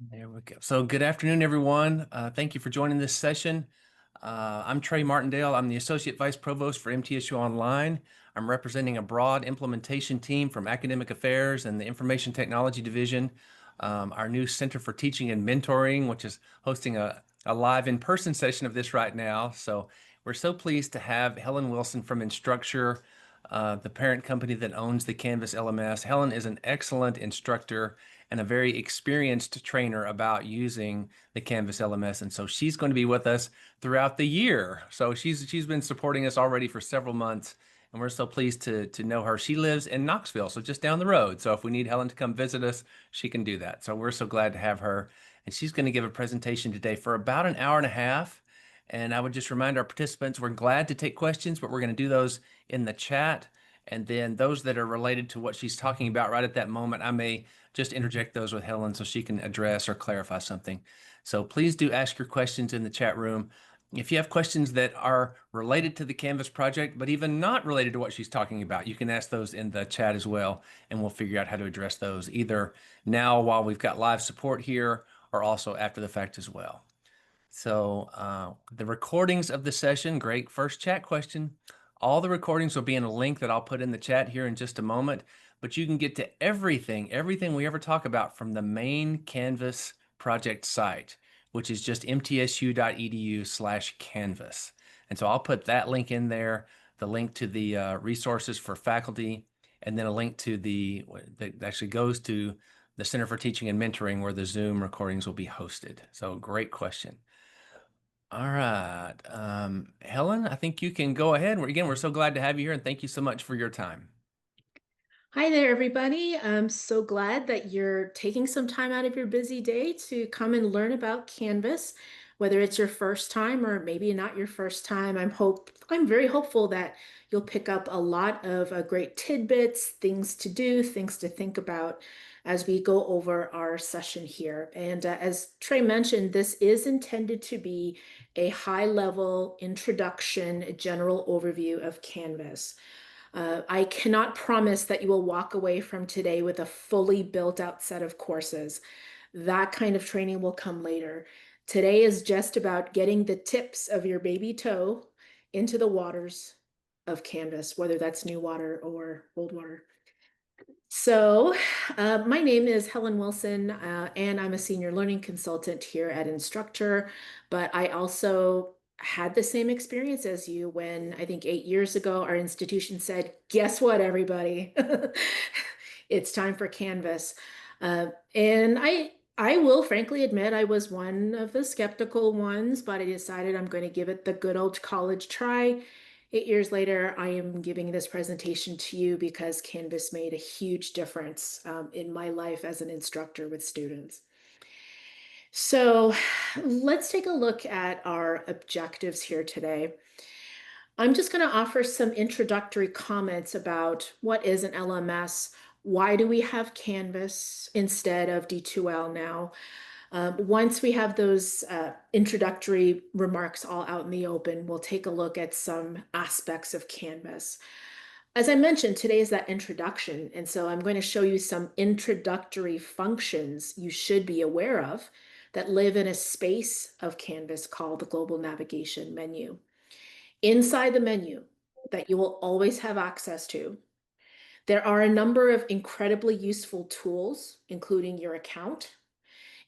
There we go. So, good afternoon, everyone. Thank you for joining this session. I'm Trey Martindale. I'm the Associate Vice Provost for MTSU Online. I'm representing a broad implementation team from Academic Affairs and the Information Technology Division. Our new Center for Teaching and Mentoring, which is hosting a live in-person session of this right now. So, we're so pleased to have Helen Wilson from Instructure, the parent company that owns the Canvas LMS. Helen is an excellent instructor and a very experienced trainer about using the Canvas LMS. And so she's going to be with us throughout the year. So she's been supporting us already for several months, and we're so pleased to know her. She lives in Knoxville, so just down the road. So if we need Helen to come visit us, she can do that. So we're so glad to have her. And she's going to give a presentation today for about an hour and a half. And I would just remind our participants, we're glad to take questions, but we're going to do those in the chat. And then those that are related to what she's talking about right at that moment, I may just interject those with Helen so she can address or clarify something. So please do ask your questions in the chat room. If you have questions that are related to the Canvas project, but even not related to what she's talking about, you can ask those in the chat as well, and we'll figure out how to address those either now while we've got live support here or also after the fact as well. So the recordings of the session, great first chat question. All the recordings will be in a link that I'll put in the chat here in just a moment, but you can get to everything we ever talk about from the main Canvas project site, which is just mtsu.edu/Canvas. And so I'll put that link in there, the link to the resources for faculty, and then a link to that actually goes to the Center for Teaching and Mentoring where the Zoom recordings will be hosted. So great question. All right. Helen, I think you can go ahead. We're so glad to have you here, and thank you so much for your time. Hi there, everybody. I'm so glad that you're taking some time out of your busy day to come and learn about Canvas, whether it's your first time or maybe not your first time. I'm very hopeful that you'll pick up a lot of great tidbits, things to do, things to think about as we go over our session here. And as Trey mentioned, this is intended to be a high-level introduction, a general overview of Canvas. I cannot promise that you will walk away from today with a fully built out set of courses. That kind of training will come later. Today is just about getting the tips of your baby toe into the waters of Canvas, whether that's new water or old water. So, my name is Helen Wilson, and I'm a senior learning consultant here at Instructure, but I also had the same experience as you when I think 8 years ago, our institution said, guess what, everybody? It's time for Canvas. And I will frankly admit I was one of the skeptical ones, but I decided I'm going to give it the good old college try. 8 years later, I am giving this presentation to you because Canvas made a huge difference in my life as an instructor with students. So let's take a look at our objectives here today. I'm just going to offer some introductory comments about what is an LMS, why do we have Canvas instead of D2L now. Once we have those introductory remarks all out in the open, we'll take a look at some aspects of Canvas. As I mentioned, today is that introduction, and so I'm going to show you some introductory functions you should be aware of that live in a space of Canvas called the Global Navigation menu. Inside the menu that you will always have access to, there are a number of incredibly useful tools, including your account,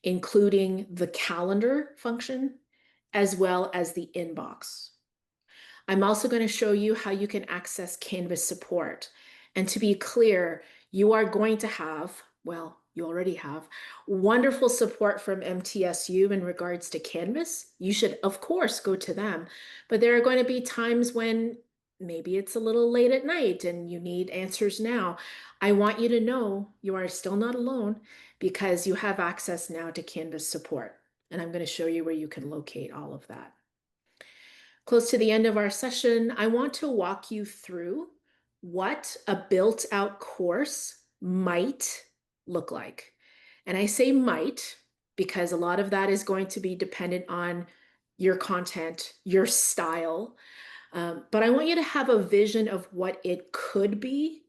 including the calendar function, as well as the inbox. I'm also going to show you how you can access Canvas support. And to be clear, you are going to have, well, you already have, wonderful support from MTSU in regards to Canvas. You should, of course, go to them. But there are going to be times when maybe it's a little late at night and you need answers now. I want you to know you are still not alone because you have access now to Canvas support. And I'm going to show you where you can locate all of that. Close to the end of our session, I want to walk you through what a built out course might look like. And I say might because a lot of that is going to be dependent on your content, your style. But I want you to have a vision of what it could be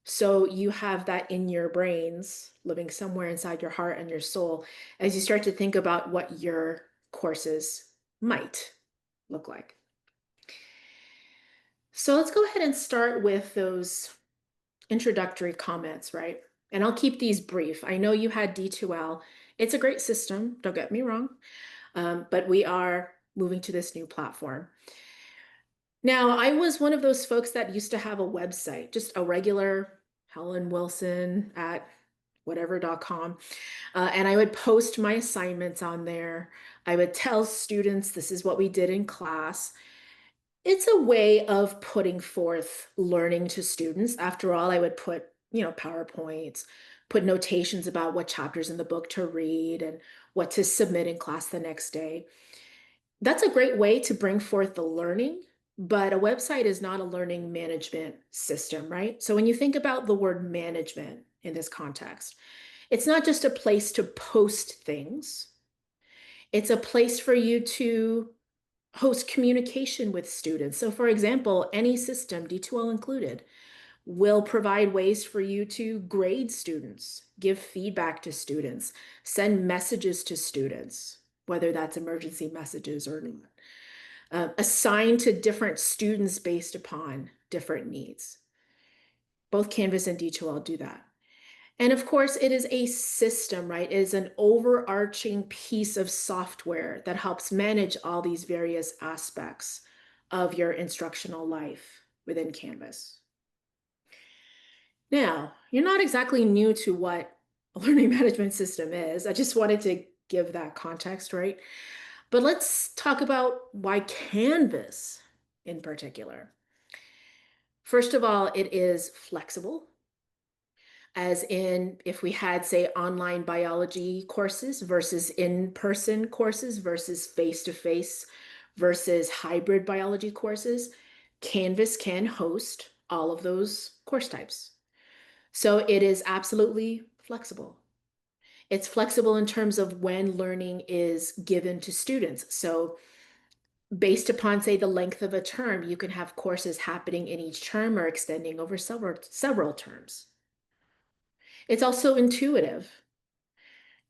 So you have that in your brains, living somewhere inside your heart and your soul, as you start to think about what your courses might look like. So let's go ahead and start with those introductory comments, right? And I'll keep these brief. I know you had D2L. It's a great system, don't get me wrong, but we are moving to this new platform. Now, I was one of those folks that used to have a website, just a regular Helen Wilson at whatever.com. And I would post my assignments on there. I would tell students this is what we did in class. It's a way of putting forth learning to students. After all, I would put, PowerPoints, put notations about what chapters in the book to read and what to submit in class the next day. That's a great way to bring forth the learning, but a website is not a learning management system, right? So when you think about the word management in this context, it's not just a place to post things. It's a place for you to host communication with students. So for example, any system, D2L included, will provide ways for you to grade students, give feedback to students, send messages to students, whether that's emergency messages or not, assign to different students based upon different needs. Both Canvas and D2L do that. And of course, it is a system, right? It is an overarching piece of software that helps manage all these various aspects of your instructional life within Canvas. Now, you're not exactly new to what a learning management system is. I just wanted to give that context, right? But let's talk about why Canvas in particular. First of all, it is flexible, as in if we had, say, online biology courses versus in-person courses versus face-to-face versus hybrid biology courses, Canvas can host all of those course types. So it is absolutely flexible. It's flexible in terms of when learning is given to students. So based upon, say, the length of a term, you can have courses happening in each term or extending over several terms. It's also intuitive.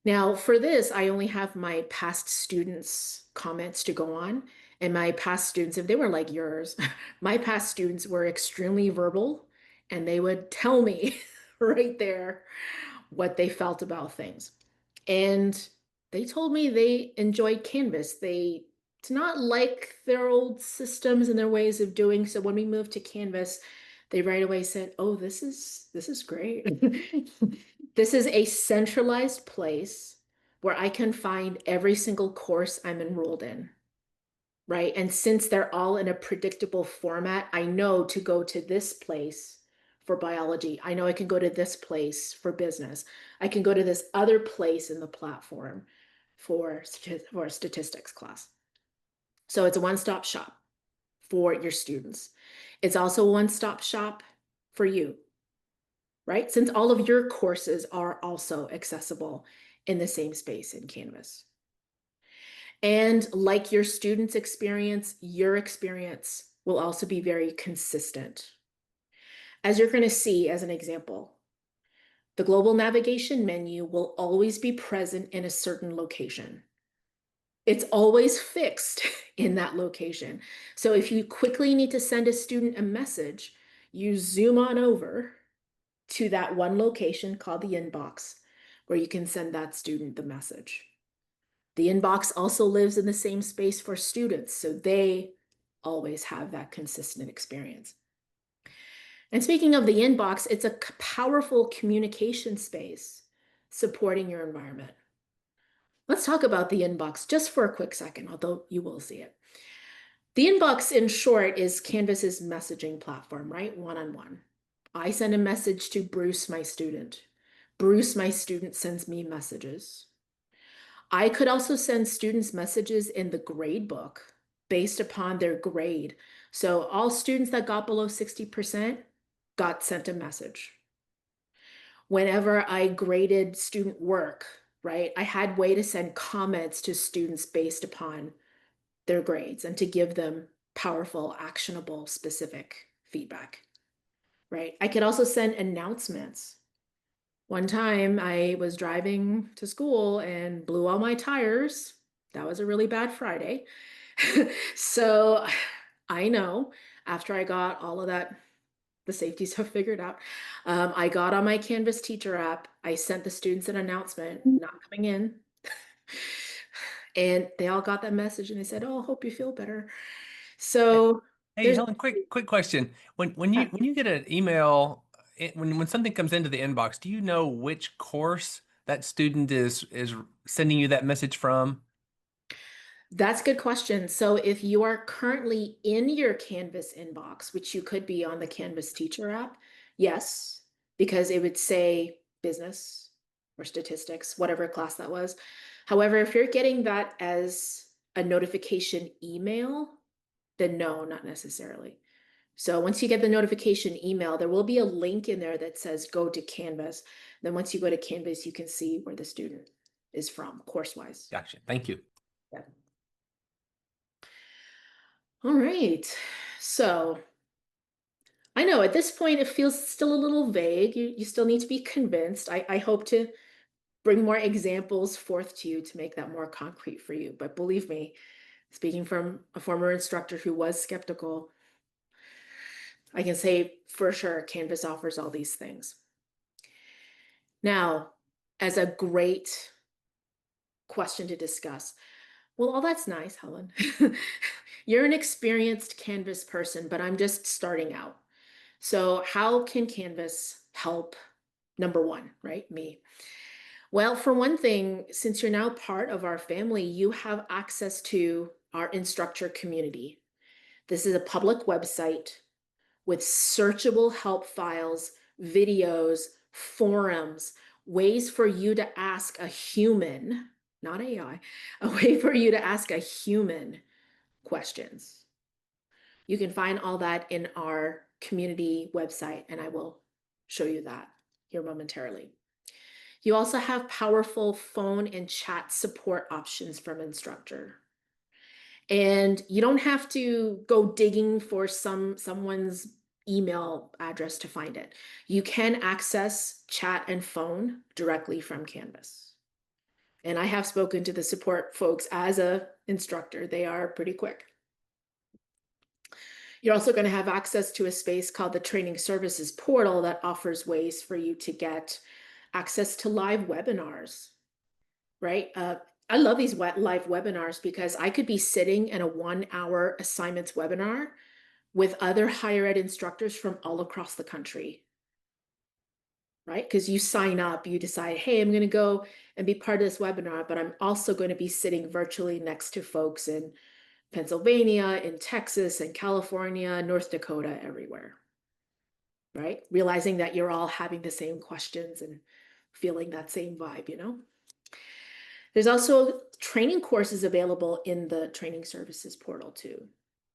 Now, for this, I only have my past students' comments to go on. And my past students, if they were like yours, my past students were extremely verbal and they would tell me right there what they felt about things. And they told me they enjoyed Canvas. They did not like their old systems and their ways of doing. So when we moved to Canvas, they right away said, "Oh, this is great." This is a centralized place where I can find every single course I'm enrolled in, right? And since they're all in a predictable format, I know to go to this place for biology. I know I can go to this place for business. I can go to this other place in the platform for a statistics class. So it's a one-stop shop for your students. It's also a one-stop shop for you, right? Since all of your courses are also accessible in the same space in Canvas. And like your students' experience, your experience will also be very consistent. As you're going to see as an example, the global navigation menu will always be present in a certain location. It's always fixed in that location. So if you quickly need to send a student a message, you zoom on over to that one location called the inbox, where you can send that student the message. The inbox also lives in the same space for students, so they always have that consistent experience. And speaking of the inbox, it's a powerful communication space supporting your environment. Let's talk about the inbox just for a quick second, although you will see it. The inbox, in short, is Canvas's messaging platform, right? One-on-one. I send a message to Bruce, my student. Bruce, my student, sends me messages. I could also send students messages in the grade book based upon their grade. So all students that got below 60% got sent a message. Whenever I graded student work, right, I had way to send comments to students based upon their grades and to give them powerful, actionable, specific feedback. right? I could also send announcements. One time I was driving to school and blew all my tires. That was a really bad Friday. So I know after I got all of that, the safety stuff figured out, I got on my Canvas teacher app. I sent the students an announcement, not coming in. And they all got that message and they said, "Oh, hope you feel better." Hey, So hey, there's, Helen, quick question. When you get an email, when something comes into the inbox, do you know which course that student is sending you that message from? that's a good question. So if you are currently in your Canvas inbox, which you could be on the Canvas teacher app, yes, because it would say business or statistics, whatever class that was. However, if you're getting that as a notification email, then no, not necessarily. So once you get the notification email, there will be a link in there that says go to Canvas. Then once you go to Canvas, you can see where the student is from course-wise. Gotcha. Thank you. Yeah. All right. So I know at this point it feels still a little vague. You still need to be convinced. I hope to bring more examples forth to you to make that more concrete for you. But believe me, speaking from a former instructor who was skeptical, I can say for sure Canvas offers all these things. Now, as a great question to discuss, well, all that's nice, Helen. You're an experienced Canvas person, but I'm just starting out. So, how can Canvas help? Number one, right? Me. Well, for one thing, since you're now part of our family, you have access to our instructor community. This is a public website with searchable help files, videos, forums, ways for you to ask a human, not AI, a way for you to ask a human questions. You can find all that in our community website, and I will show you that here momentarily. You also have powerful phone and chat support options from instructor. And you don't have to go digging for someone's email address to find it. You can access chat and phone directly from Canvas. And I have spoken to the support folks as a instructor. They are pretty quick. You're also going to have access to a space called the Training Services Portal that offers ways for you to get access to live webinars, right? I love these live webinars because I could be sitting in a 1 hour assignments webinar with other higher ed instructors from all across the country, right? Because you sign up, you decide, hey, I'm going to go and be part of this webinar, but I'm also going to be sitting virtually next to folks in Pennsylvania, in Texas, in California, North Dakota, everywhere, right? Realizing that you're all having the same questions and feeling that same vibe, you know? There's also training courses available in the training services portal too.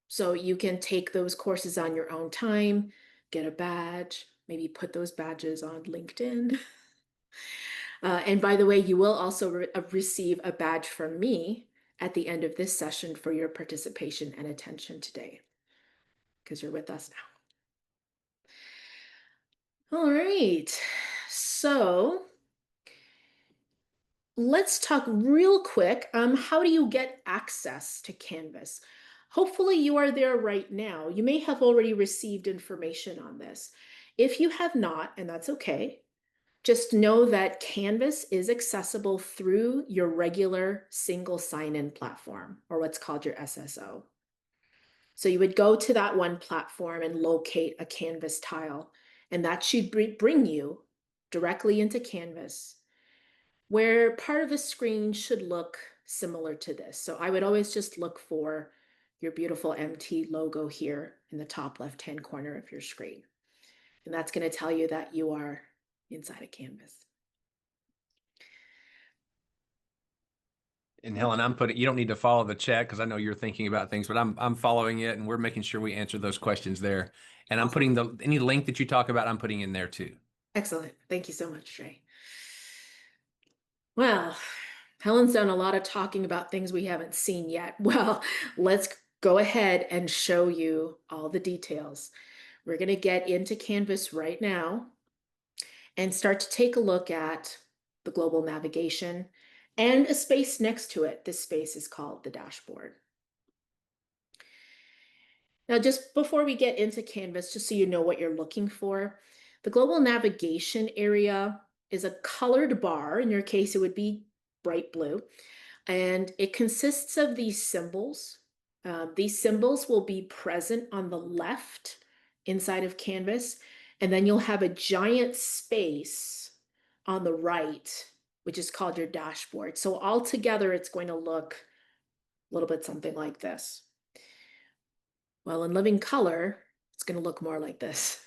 So you can take those courses on your own time, get a badge, maybe put those badges on LinkedIn. And by the way, you will also receive a badge from me at the end of this session for your participation and attention today, because you're with us now. All right. So let's talk real quick. How do you get access to Canvas? Hopefully you are there right now. You may have already received information on this. If you have not, and that's okay, just know that Canvas is accessible through your regular single sign-in platform, or what's called your SSO. So you would go to that one platform and locate a Canvas tile, and that should bring you directly into Canvas, where part of the screen should look similar to this. So I would always just look for your beautiful MT logo here in the top left-hand corner of your screen. And that's going to tell you that you are inside a Canvas. And Helen, you don't need to follow the chat because I know you're thinking about things, but I'm following it and we're making sure we answer those questions there. And I'm Awesome. putting any link that you talk about, I'm putting in there too. Excellent. Thank you so much, Trey. Well, Helen's done a lot of talking about things we haven't seen yet. Well, let's go ahead and show you all the details. We're going to get into Canvas right now and start to take a look at the global navigation and a space next to it. This space is called the dashboard. Now, just before we get into Canvas, just so you know what you're looking for, the global navigation area is a colored bar. In your case, it would be bright blue. And it consists of these symbols. These symbols will be present on the left inside of Canvas. And then you'll have a giant space on the right, which is called your dashboard. So altogether, it's going to look a little bit something like this. Well, in living color, it's going to look more like this.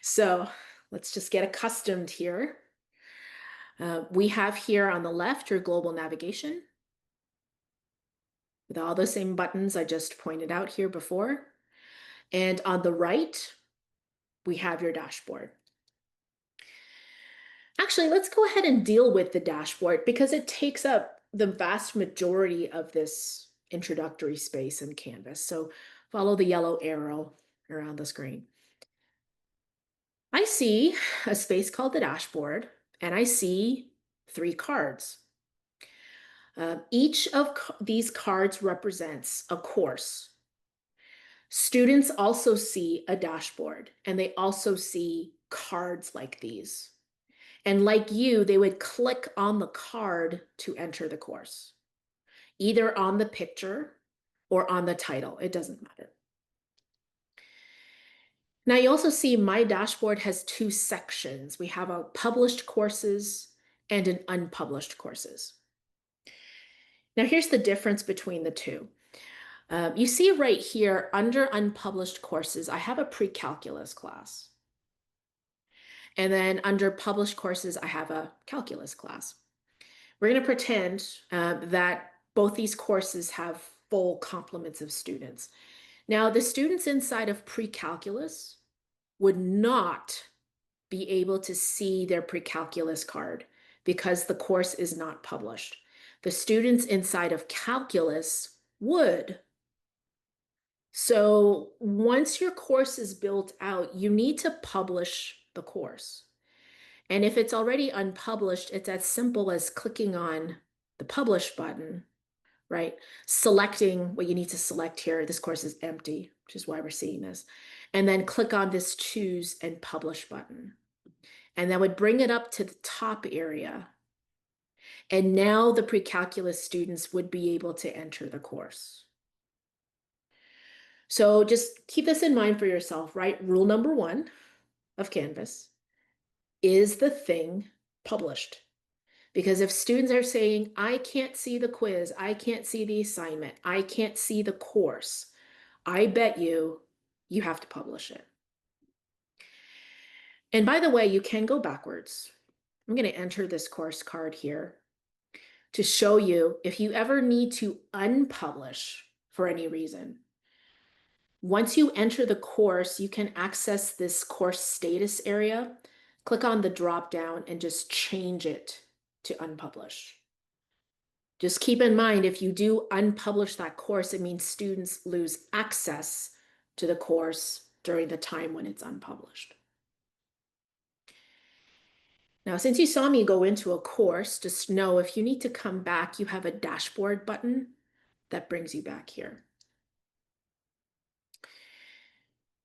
So let's just get accustomed here. We have here on the left your global navigation with all the same buttons I just pointed out here before. And on the right, we have your dashboard. Actually, let's go ahead and deal with the dashboard because it takes up the vast majority of this introductory space in Canvas. So follow the yellow arrow around the screen. I see a space called the dashboard, and I see 3 cards. Each of these cards represents a course. Students also see a dashboard, and they also see cards like these. And like you, they would click on the card to enter the course, either on the picture or on the title. It doesn't matter. Now you also see my dashboard has 2 sections. We have a published courses and an unpublished courses. Now here's the difference between the two. You see right here under unpublished courses, I have a pre-calculus class. And then under published courses, I have a calculus class. We're going to pretend that both these courses have full complements of students. Now, the students inside of pre-calculus would not be able to see their pre-calculus card because the course is not published. The students inside of calculus would. So once your course is built out, you need to publish the course. And if it's already unpublished, it's as simple as clicking on the publish button, right? Selecting what you need to select here. This course is empty, which is why we're seeing this. And then click on this choose and publish button. And that would bring it up to the top area. And now the pre-calculus students would be able to enter the course. So just keep this in mind for yourself, right? Rule number 1 of Canvas is the thing published. Because if students are saying, I can't see the quiz, I can't see the assignment, I can't see the course, I bet you have to publish it. And by the way, you can go backwards. I'm going to enter this course card here to show you if you ever need to unpublish for any reason. Once you enter the course, you can access this course status area, click on the drop down and just change it to unpublish. Just keep in mind, if you do unpublish that course, it means students lose access to the course during the time when it's unpublished. Now, since you saw me go into a course, just know if you need to come back, you have a dashboard button that brings you back here.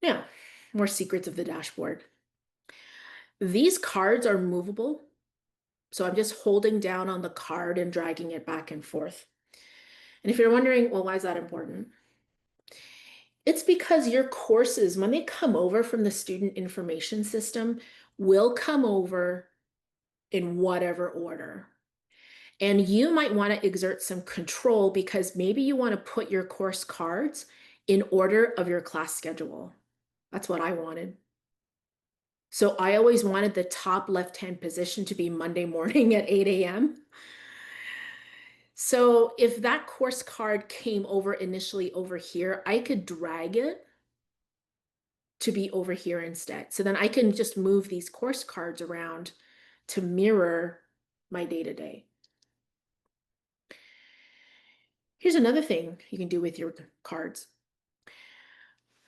Now, more secrets of the dashboard. These cards are movable. So I'm just holding down on the card and dragging it back and forth. And if you're wondering, well, why is that important? It's because your courses, when they come over from the student information system, will come over in whatever order. And you might want to exert some control because maybe you want to put your course cards in order of your class schedule. That's what I wanted. So I always wanted the top left-hand position to be Monday morning at 8 a.m. So if that course card came over initially over here, I could drag it to be over here instead. So then I can just move these course cards around to mirror my day-to-day. Here's another thing you can do with your cards.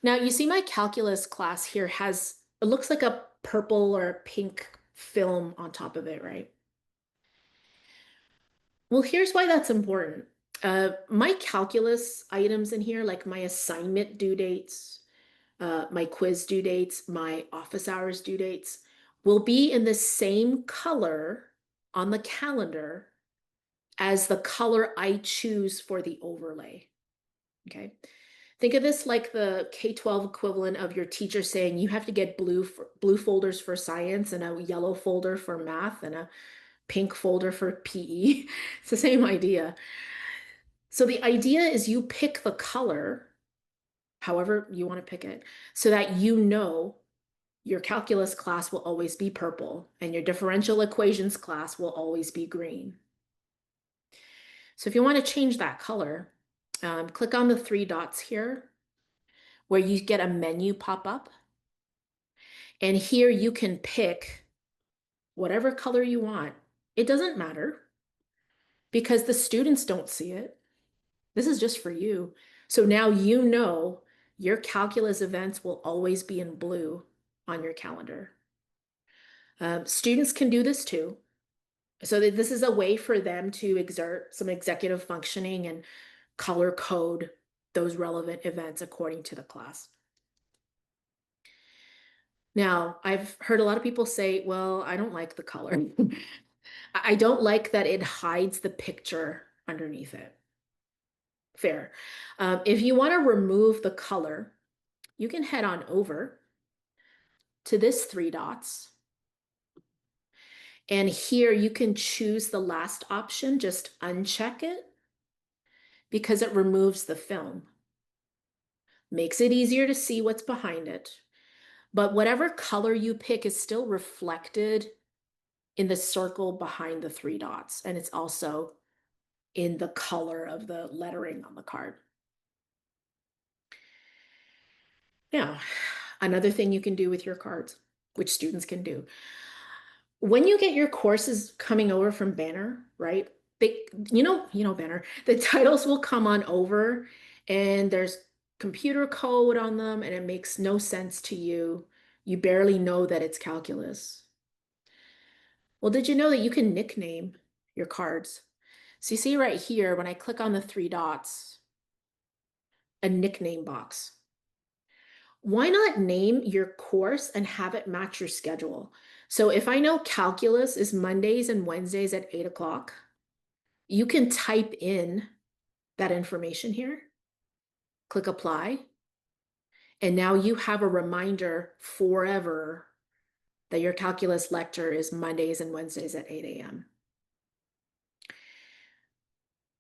Now, you see my calculus class here has, it looks like a purple or a pink film on top of it, right? Well, here's why that's important. My calculus items in here, like my assignment due dates, my quiz due dates, my office hours due dates, will be in the same color on the calendar as the color I choose for the overlay. Okay. Think of this like the K-12 equivalent of your teacher saying you have to get blue folders for science and a yellow folder for math and a pink folder for PE. It's the same idea. So the idea is you pick the color, however you want to pick it, so that you know your calculus class will always be purple and your differential equations class will always be green. So if you want to change that color, click on the three dots here where you get a menu pop up. And here you can pick whatever color you want. It doesn't matter because the students don't see it. This is just for you. So now you know your calculus events will always be in blue on your calendar. Students can do this too. So this is a way for them to exert some executive functioning and color code those relevant events according to the class. Now, I've heard a lot of people say, well, I don't like the color. I don't like that it hides the picture underneath it. Fair. If you want to remove the color, you can head on over to this three dots. And here you can choose the last option, just uncheck it because it removes the film. Makes it easier to see what's behind it. But whatever color you pick is still reflected in the circle behind the three dots. And it's also in the color of the lettering on the card. Now, another thing you can do with your cards, which students can do. When you get your courses coming over from Banner, right? They, Banner, the titles will come on over and there's computer code on them and it makes no sense to you. You barely know that it's calculus. Well, did you know that you can nickname your cards? So you see right here, when I click on the three dots, a nickname box. Why not name your course and have it match your schedule? So if I know calculus is Mondays and Wednesdays at 8 o'clock, you can type in that information here, click apply, and now you have a reminder forever that your calculus lecture is Mondays and Wednesdays at 8 a.m.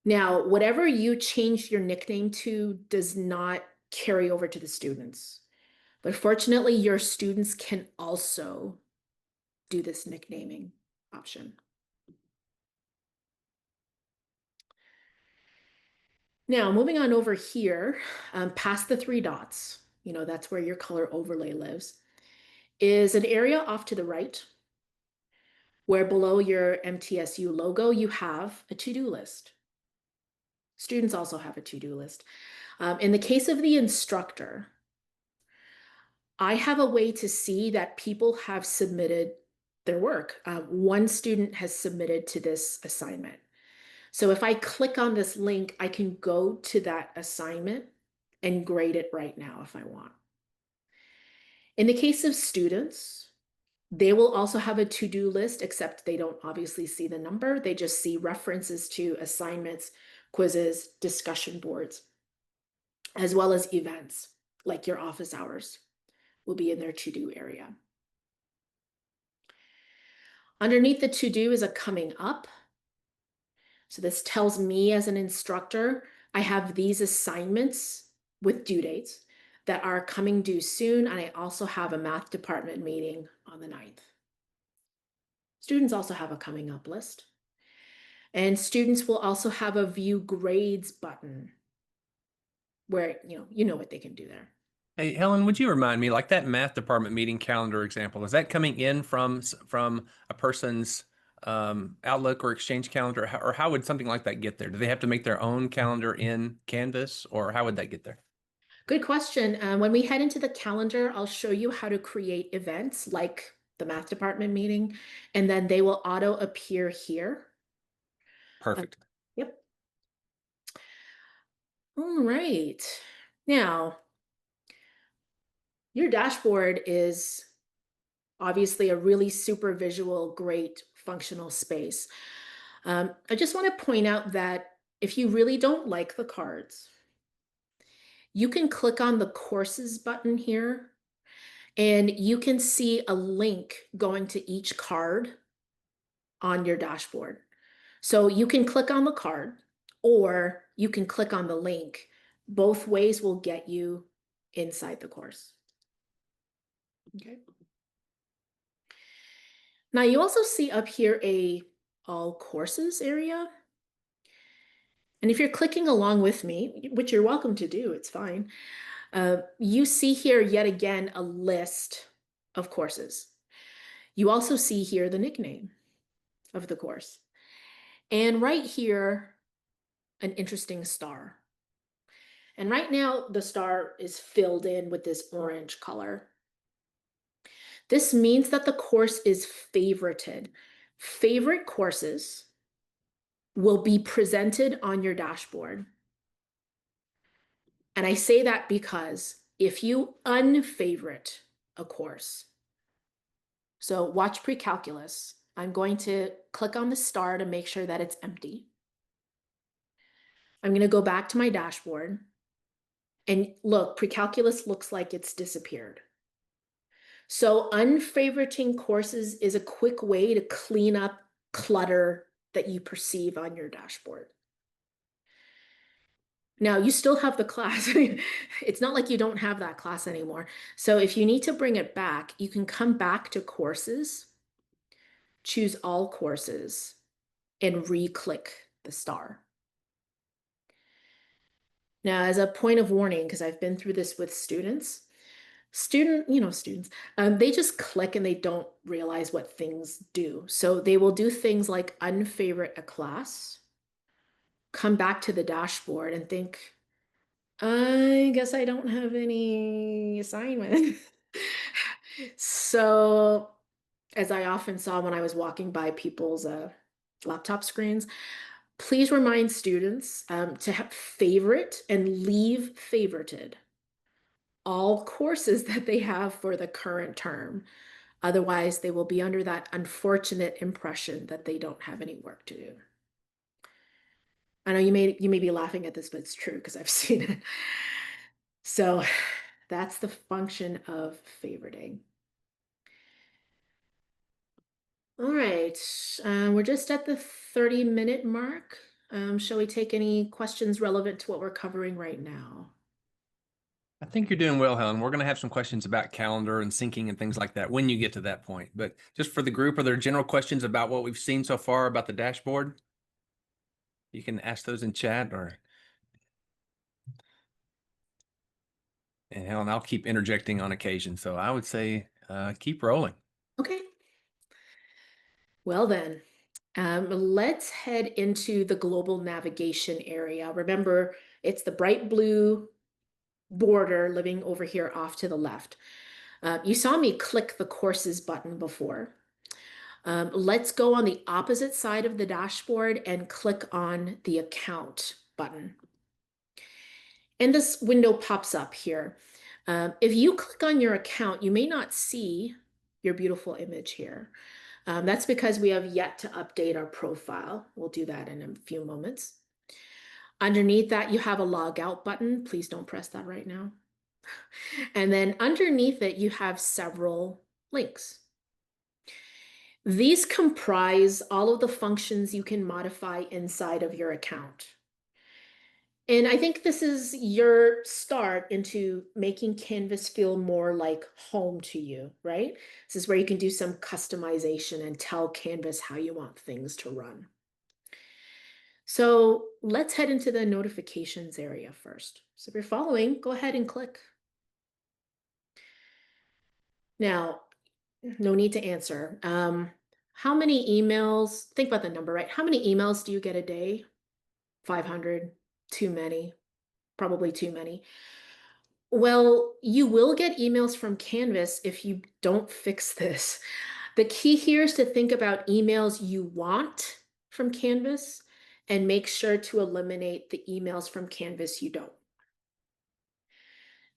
Now, whatever you change your nickname to does not carry over to the students. But fortunately, your students can also do this nicknaming option. Now, moving on over here, past the three dots, that's where your color overlay lives, is an area off to the right where below your MTSU logo, you have a to-do list. Students also have a to-do list. In the case of the instructor, I have a way to see that people have submitted their work. One student has submitted to this assignment. So if I click on this link, I can go to that assignment and grade it right now if I want. In the case of students, they will also have a to-do list, except they don't obviously see the number. They just see references to assignments, quizzes, discussion boards, as well as events like your office hours will be in their to-do area. Underneath the to-do is a coming up. So this tells me as an instructor, I have these assignments with due dates that are coming due soon. And I also have a math department meeting on the 9th. Students also have a coming up list. And students will also have a view grades button where, you know what they can do there. Hey, Helen, would you remind me, like that math department meeting calendar example, is that coming in from a person's Outlook or Exchange calendar, or how would something like that get there? Do they have to make their own calendar in Canvas, or how would that get there? Good question. When we head into the calendar, I'll show you how to create events like the math department meeting, and then they will auto appear here. Uh, Perfect. yep. All right. Now, your dashboard is obviously a really super visual, great functional space. I just want to point out that if you really don't like the cards, you can click on the courses button here and you can see a link going to each card on your dashboard. So you can click on the card or you can click on the link. Both ways will get you inside the course. Okay. Now you also see up here a all courses area. And if you're clicking along with me, which you're welcome to do, it's fine. You see here yet again a list of courses. You also see here the nickname of the course. And right here, an interesting star. And right now, the star is filled in with this orange color. This means that the course is favorited. Favorite courses will be presented on your dashboard. And I say that because if you unfavorite a course, so watch pre-calculus, I'm going to click on the star to make sure that it's empty. I'm going to go back to my dashboard and look, pre-calculus looks like it's disappeared. So unfavoriting courses is a quick way to clean up clutter that you perceive on your dashboard. Now, you still have the class. It's not like you don't have that class anymore. So if you need to bring it back, you can come back to courses, choose all courses, and re-click the star. Now, as a point of warning, because I've been through this with students, students, they just click and they don't realize what things do. So they will do things like unfavorite a class, come back to the dashboard and think, I guess I don't have any assignment. So, as I often saw when I was walking by people's laptop screens, please remind students to have favorite and leave favorited all courses that they have for the current term. Otherwise, they will be under that unfortunate impression that they don't have any work to do. I know you may be laughing at this, but it's true because I've seen it. So that's the function of favoriting. All right, we're just at the 30-minute mark. Shall we take any questions relevant to what we're covering right now? I think you're doing well, Helen. We're going to have some questions about calendar and syncing and things like that when you get to that point. But just for the group, are there general questions about what we've seen so far about the dashboard? You can ask those in chat and Helen, I'll keep interjecting on occasion. So I would say keep rolling. Okay. Well then, let's head into the global navigation area. Remember, it's the bright blue border living over here off to the left. You saw me click the courses button before. Let's go on the opposite side of the dashboard and click on the account button. And this window pops up here. If you click on your account, you may not see your beautiful image here. That's because we have yet to update our profile. We'll do that in a few moments. Underneath that, you have a log out button. Please don't press that right now. And then underneath it, you have several links. These comprise all of the functions you can modify inside of your account. And I think this is your start into making Canvas feel more like home to you, right? This is where you can do some customization and tell Canvas how you want things to run. So let's head into the notifications area first. So if you're following, go ahead and click. Now, no need to answer. How many emails, think about the number, right? How many emails do you get a day? 500, too many, probably too many. Well, you will get emails from Canvas if you don't fix this. The key here is to think about emails you want from Canvas and make sure to eliminate the emails from Canvas you don't.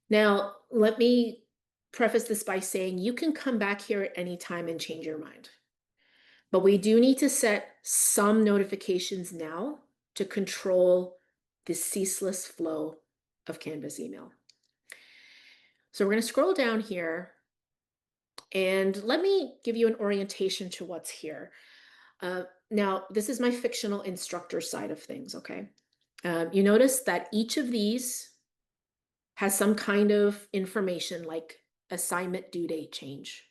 Now, let me preface this by saying you can come back here at any time and change your mind. But we do need to set some notifications now to control the ceaseless flow of Canvas email. So we're going to scroll down here and let me give you an orientation to what's here. Now, this is my fictional instructor side of things, okay? You notice that each of these has some kind of information like assignment due date change.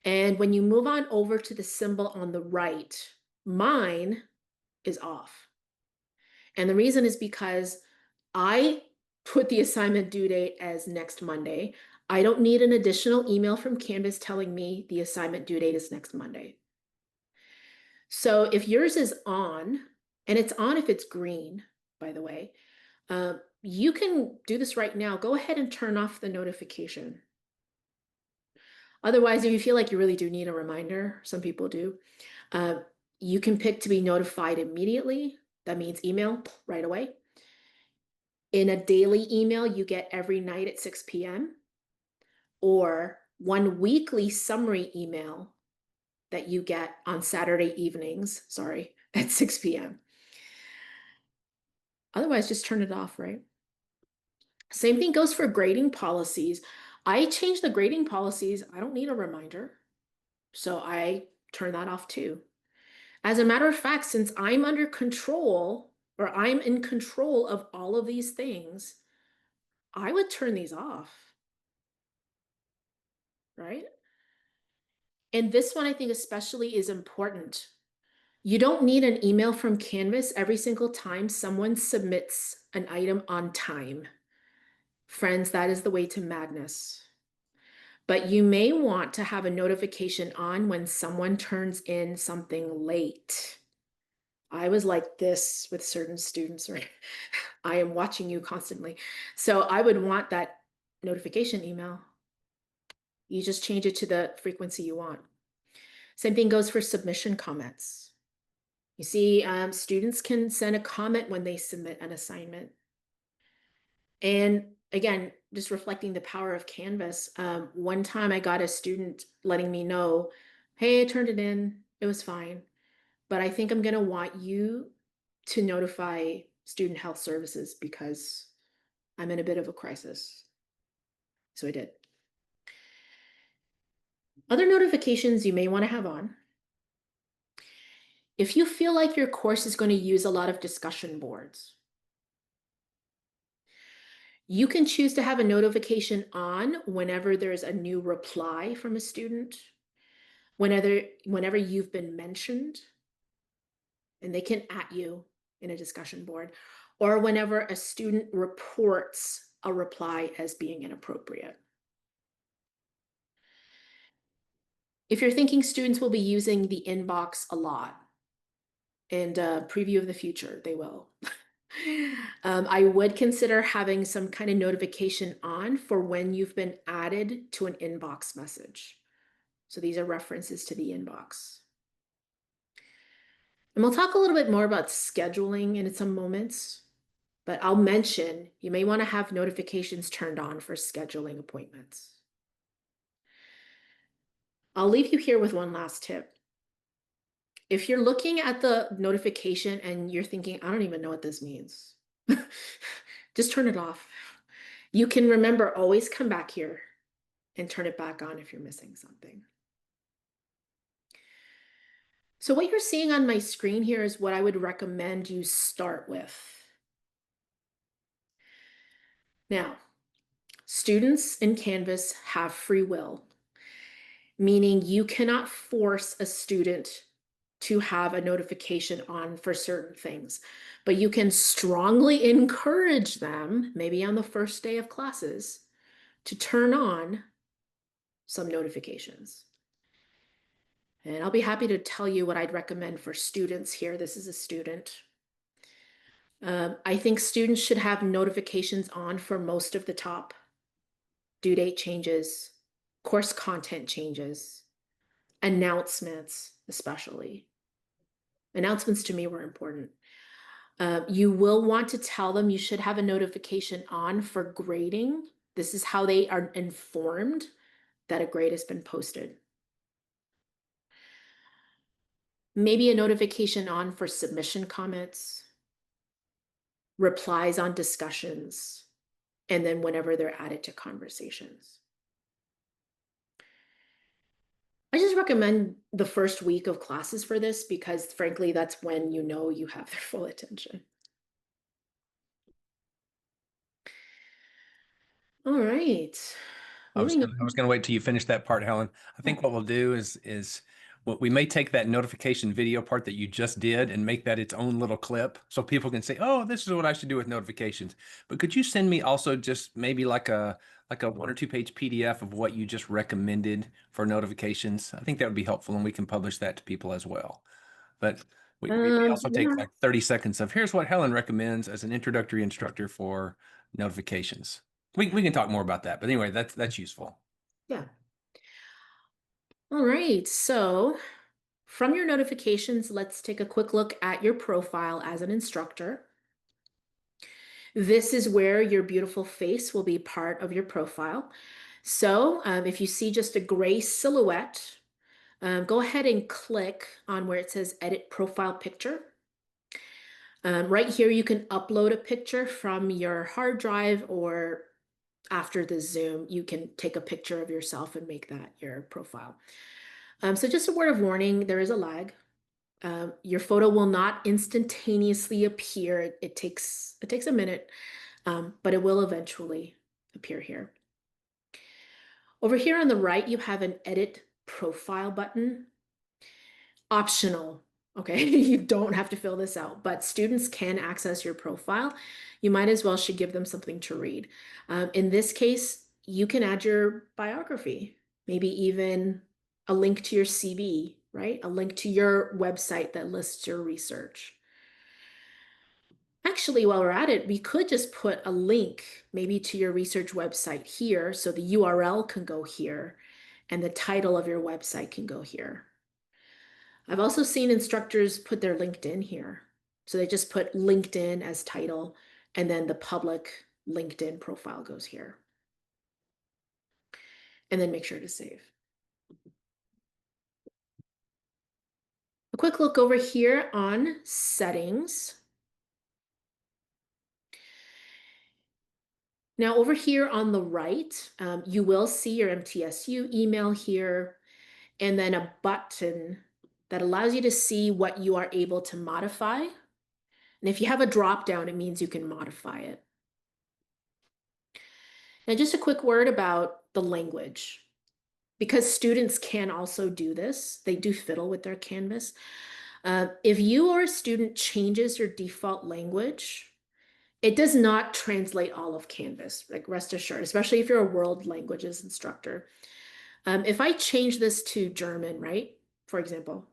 And when you move on over to the symbol on the right, mine is off. And the reason is because I put the assignment due date as next Monday. I don't need an additional email from Canvas telling me the assignment due date is next Monday. So if yours is on, and it's on if it's green, by the way, you can do this right now. Go ahead and turn off the notification. Otherwise, if you feel like you really do need a reminder, some people do, uh, you can pick to be notified immediately. That means email right away. In a daily email you get every night at 6 p.m. or one weekly summary email that you get on Saturday evenings, at 6 p.m. Otherwise, just turn it off, right? Same thing goes for grading policies. I change the grading policies. I don't need a reminder. So I turn that off too. As a matter of fact, since I'm under control or I'm in control of all of these things, I would turn these off, right? And this one I think especially is important. You don't need an email from Canvas every single time someone submits an item on time. Friends, that is the way to madness. But you may want to have a notification on when someone turns in something late. I was like this with certain students, right? I am watching you constantly. So I would want that notification email. You just change it to the frequency you want. Same thing goes for submission comments. You see, students can send a comment when they submit an assignment. And again, just reflecting the power of Canvas, one time I got a student letting me know, hey, I turned it in, it was fine, but I think I'm going to want you to notify Student Health Services because I'm in a bit of a crisis. So I did. Other notifications you may want to have on. If you feel like your course is going to use a lot of discussion boards, you can choose to have a notification on whenever there's a new reply from a student, whenever you've been mentioned, and they can @ you in a discussion board, or whenever a student reports a reply as being inappropriate. If you're thinking students will be using the inbox a lot, and preview of the future, they will. I would consider having some kind of notification on for when you've been added to an inbox message. So these are references to the inbox. And we'll talk a little bit more about scheduling in some moments, but I'll mention you may want to have notifications turned on for scheduling appointments. I'll leave you here with one last tip. If you're looking at the notification and you're thinking, I don't even know what this means, just turn it off. You can remember, always come back here and turn it back on if you're missing something. So what you're seeing on my screen here is what I would recommend you start with. Now, students in Canvas have free will, meaning you cannot force a student to have a notification on for certain things, but you can strongly encourage them, maybe on the first day of classes, to turn on some notifications. And I'll be happy to tell you what I'd recommend for students here. This is a student. I think students should have notifications on for most of the top due date changes, course content changes, announcements, especially. Announcements to me were important. You will want to tell them you should have a notification on for grading. This is how they are informed that a grade has been posted. Maybe a notification on for submission comments, replies on discussions, and then whenever they're added to conversations. I just recommend the first week of classes for this because frankly, that's when you know you have their full attention. All right, I was moving gonna, I was on. going to wait till you finish that part, Helen. I Yeah. think what we'll do is what we may take that notification video part that you just did and make that its own little clip so people can say, "Oh, this is what I should do with notifications." But could you send me also just maybe like a 1 or 2 page PDF of what you just recommended for notifications? I think that would be helpful, and we can publish that to people as well. But we may also take Yeah, like 30 seconds of here's what Helen recommends as an introductory instructor for notifications. We can talk more about that. But anyway, that's useful. yeah. All right, so from your notifications, let's take a quick look at your profile as an instructor. This is where your beautiful face will be part of your profile. So if you see just a gray silhouette, go ahead and click on where it says Edit Profile Picture. Right here, you can upload a picture from your hard drive, or after the Zoom, you can take a picture of yourself and make that your profile. So just a word of warning, there is a lag. Your photo will not instantaneously appear. It takes a minute, but it will eventually appear here. Over here on the right, you have an Edit Profile button. Optional. Okay, you don't have to fill this out, but students can access your profile. You might as well should give them something to read. In this case, you can add your biography, maybe even a link to your CV, right? A link to your website that lists your research. Actually, while we're at it, we could just put a link maybe to your research website here, so the URL can go here and the title of your website can go here. I've also seen instructors put their LinkedIn here. So they just put LinkedIn as title, and then the public LinkedIn profile goes here. And then make sure to save. A quick look over here on settings. Now over here on the right, you will see your MTSU email here, and then a button that allows you to see what you are able to modify. And if you have a drop down, it means you can modify it. Now, just a quick word about the language. Because students can also do this, they do fiddle with their Canvas. If you or a student changes your default language, it does not translate all of Canvas, like rest assured, especially if you're a world languages instructor. If I change this to German, right, for example,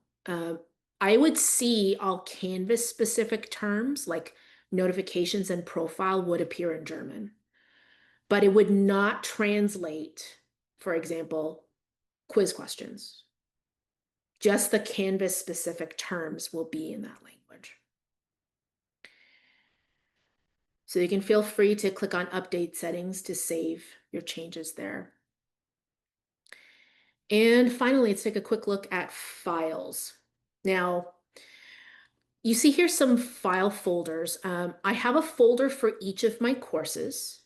I would see all Canvas specific terms like notifications and profile would appear in German, but it would not translate, for example, quiz questions. Just the Canvas specific terms will be in that language. So you can feel free to click on update settings to save your changes there. And finally, let's take a quick look at files. Now, you see here some file folders. I have a folder for each of my courses.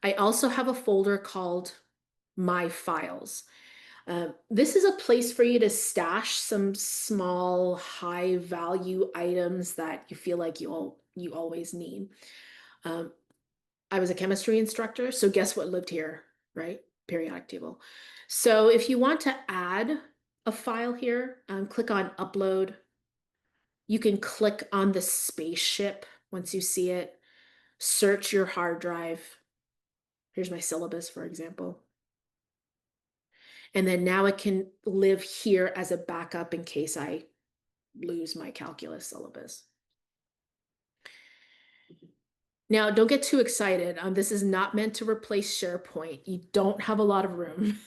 I also have a folder called My Files. This is a place for you to stash some small, high value items that you feel like you always need. Um, I was a chemistry instructor, so guess what lived here, right? Periodic table. So if you want to add a file here, click on Upload. You can click on the spaceship once you see it. Search your hard drive. Here's my syllabus, for example. And then now it can live here as a backup in case I lose my calculus syllabus. Now, don't get too excited. This is not meant to replace SharePoint. You don't have a lot of room.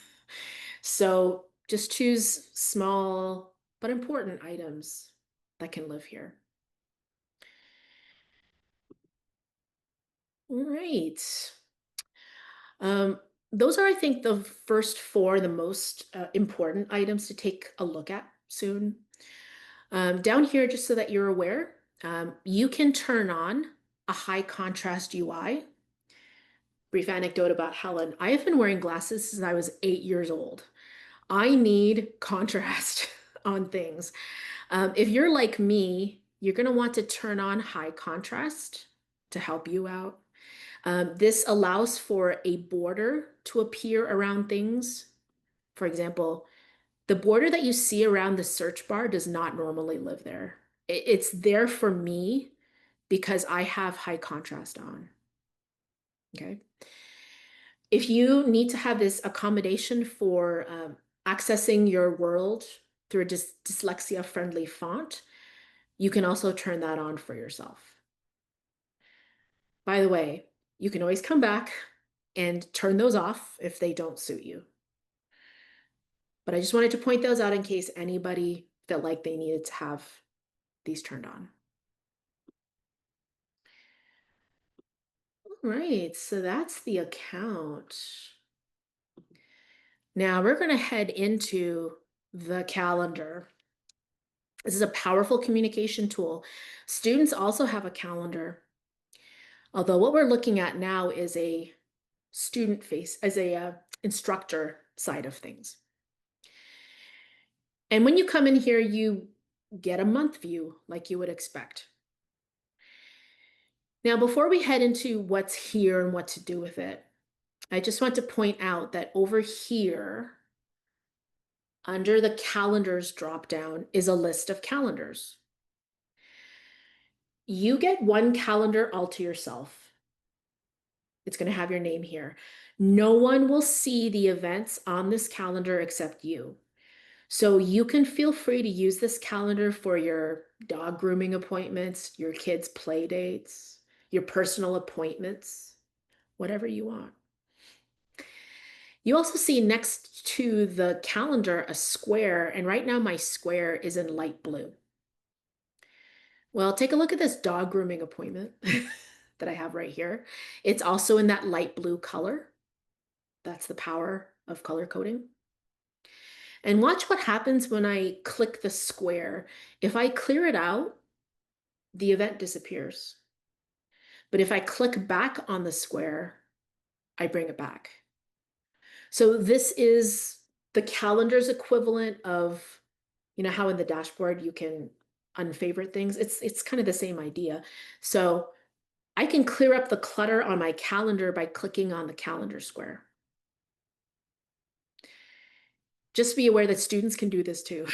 So just choose small but important items that can live here. All right. Um, those are, I think, the first four, the most important items to take a look at soon. Down here, just so that you're aware, you can turn on a high contrast UI. Brief anecdote about Helen. I have been wearing glasses since I was 8 years old. I need contrast on things. If you're like me, you're going to want to turn on high contrast to help you out. This allows for a border to appear around things. For example, the border that you see around the search bar does not normally live there. It's there for me because I have high contrast on. Okay. If you need to have this accommodation for accessing your world through a dyslexia-friendly font, you can also turn that on for yourself. By the way, you can always come back and turn those off if they don't suit you. But I just wanted to point those out in case anybody felt like they needed to have these turned on. All right, so that's the account. Now we're going to head into the calendar. This is a powerful communication tool. Students also have a calendar, although what we're looking at now is a student face, as a instructor side of things. And when you come in here, you get a month view like you would expect. Now, before we head into what's here and what to do with it, I just want to point out that over here, under the calendars dropdown, is a list of calendars. You get one calendar all to yourself. It's going to have your name here. No one will see the events on this calendar except you. So you can feel free to use this calendar for your dog grooming appointments, your kids' play dates, your personal appointments, whatever you want. You also see next to the calendar a square, and right now my square is in light blue. Well, take a look at this dog grooming appointment that I have right here. It's also in that light blue color. That's the power of color coding. And watch what happens when I click the square. If I clear it out, the event disappears. But if I click back on the square, I bring it back. So this is the calendar's equivalent of, you know, how in the dashboard you can unfavorite things. It's kind of the same idea. So I can clear up the clutter on my calendar by clicking on the calendar square. Just be aware that students can do this too.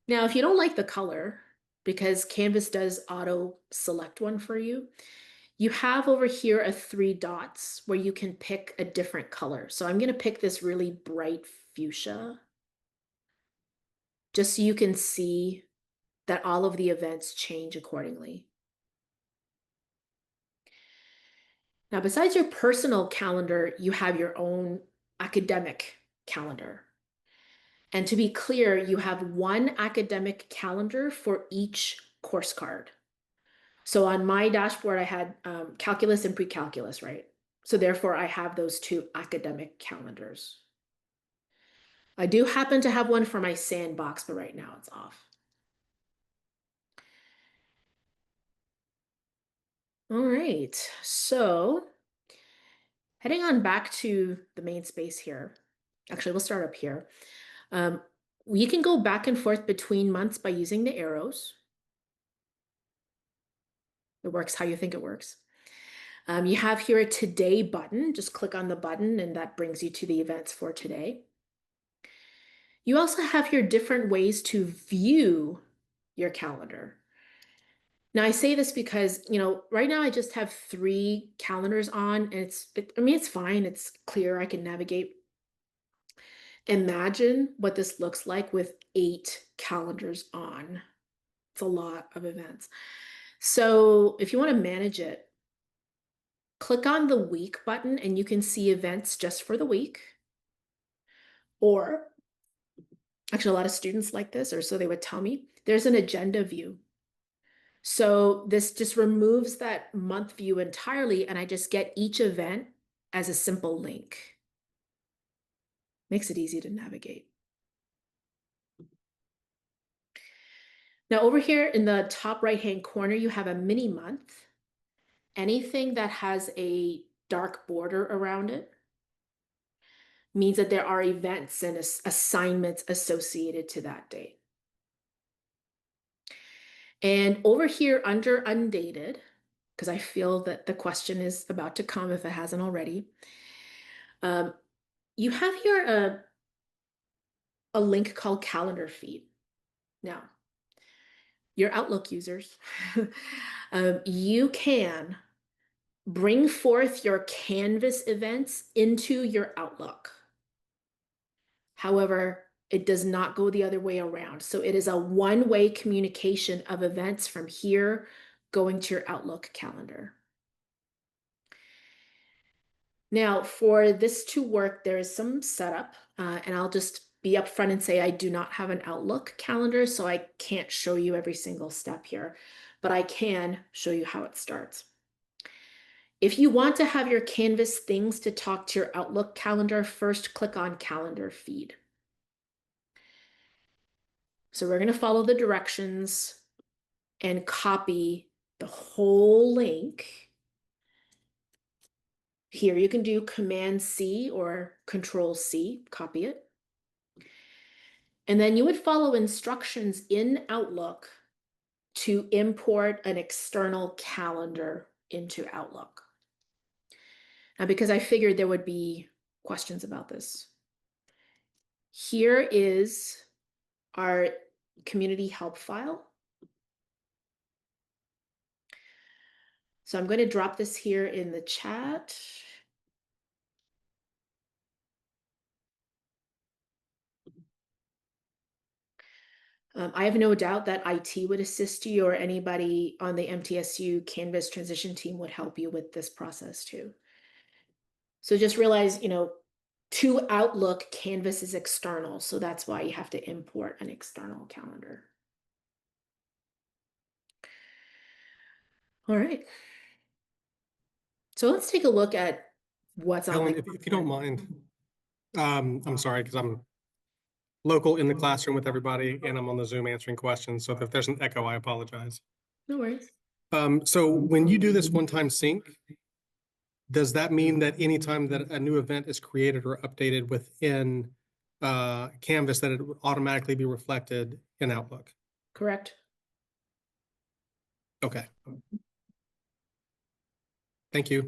Now, if you don't like the color, because Canvas does auto select one for you, you have over here a 3 dots where you can pick a different color. So I'm going to pick this really bright fuchsia, just so you can see that all of the events change accordingly. Now, besides your personal calendar, you have your own academic calendar. And to be clear, you have one academic calendar for each course card. So on my dashboard, I had calculus and pre-calculus, right? So therefore, I have those two academic calendars. I do happen to have one for my sandbox, but right now it's off. All right, so heading on back to the main space here. Actually, we'll start up here. We can go back and forth between months by using the arrows. It works how you think it works. You have here a today button. Just click on the button and that brings you to the events for today. You also have here different ways to view your calendar. Now I say this because, you know, right now I just have 3 calendars on and I mean, it's fine. It's clear. I can navigate. Imagine what this looks like with 8 calendars on. It's a lot of events. So if you want to manage it, click on the week button and you can see events just for the week. Or actually, a lot of students like this, or so they would tell me, there's an agenda view. So this just removes that month view entirely, and I just get each event as a simple link. Makes it easy to navigate. Now over here in the top right-hand corner, you have a mini month. Anything that has a dark border around it means that there are events and assignments associated to that date. And over here under undated, because I feel that the question is about to come if it hasn't already, you have here a link called calendar feed. Now, your Outlook users, you can bring forth your Canvas events into your Outlook. However, it does not go the other way around. So it is a one-way communication of events from here going to your Outlook calendar. Now, for this to work, there is some setup, and I'll just be upfront and say I do not have an Outlook calendar, so I can't show you every single step here, but I can show you how it starts. If you want to have your Canvas things to talk to your Outlook calendar, first click on Calendar Feed. So we're going to follow the directions and copy the whole link. Here you can do Command C or Control C, copy it. And then you would follow instructions in Outlook to import an external calendar into Outlook. Now, because I figured there would be questions about this, here is our community help file. So I'm going to drop this here in the chat. I have no doubt that IT would assist you, or anybody on the MTSU Canvas transition team would help you with this process too. So just realize, to Outlook, Canvas is external. So that's why you have to import an external calendar. All right. So let's take a look at what's on Helen, the if you don't mind, I'm sorry, because I'm local in the classroom with everybody and I'm on the Zoom answering questions. So if there's an echo, I apologize. No worries. So when you do this one-time sync, does that mean that anytime that a new event is created or updated within Canvas, that it would automatically be reflected in Outlook? Correct. Okay. Thank you.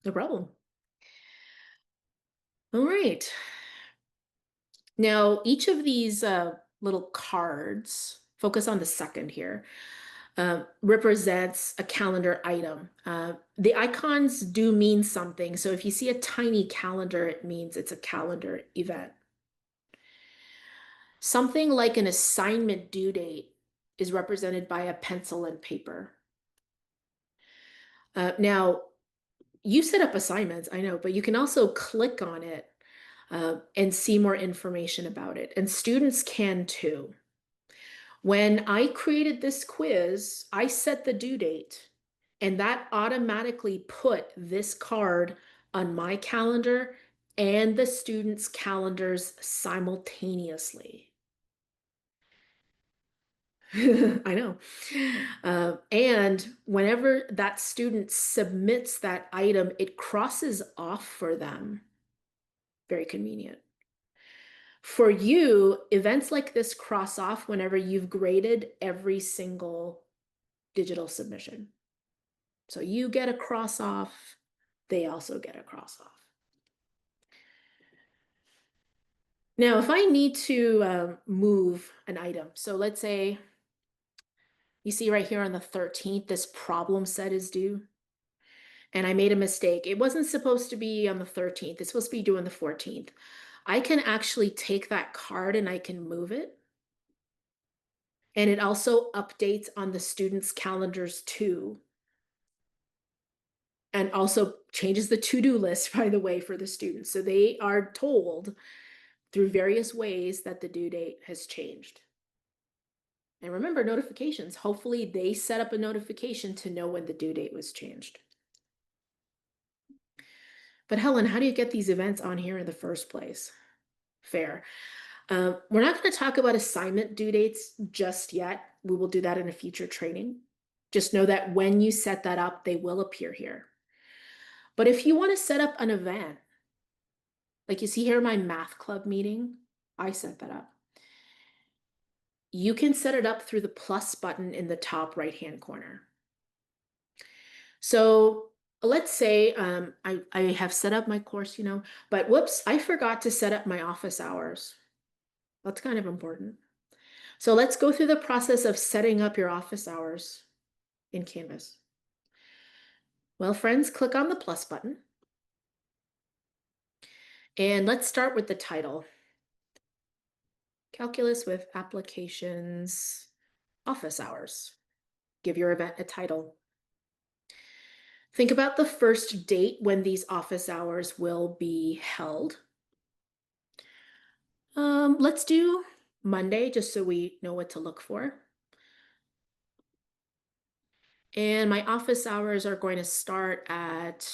No problem. All right. Now, each of these little cards, focus on the second here, represents a calendar item. The icons do mean something. So if you see a tiny calendar, it means it's a calendar event. Something like an assignment due date is represented by a pencil and paper. Now, you set up assignments, I know, but you can also click on it and see more information about it. And students can too. When I created this quiz, I set the due date, and that automatically put this card on my calendar and the students' calendars simultaneously. I know. And whenever that student submits that item, it crosses off for them. Very convenient. For you, events like this cross off whenever you've graded every single digital submission. So you get a cross off, they also get a cross off. Now, if I need to move an item, so let's say you see right here on the 13th, this problem set is due. And I made a mistake. It wasn't supposed to be on the 13th. It's supposed to be due on the 14th. I can actually take that card and I can move it. And it also updates on the students' calendars too. And also changes the to-do list, by the way, for the students. So they are told through various ways that the due date has changed. And remember, notifications, hopefully they set up a notification to know when the due date was changed. But Helen, how do you get these events on here in the first place? Fair. We're not going to talk about assignment due dates just yet. We will do that in a future training. Just know that when you set that up, they will appear here. But if you want to set up an event, like you see here in my math club meeting, I set that up. You can set it up through the plus button in the top right-hand corner. So let's say I have set up my course, but whoops, I forgot to set up my office hours. That's kind of important. So let's go through the process of setting up your office hours in Canvas. Well, friends, click on the plus button. And let's start with the title. Calculus with applications, office hours. Give your event a title. Think about the first date when these office hours will be held. Let's do Monday, just so we know what to look for. And my office hours are going to start at,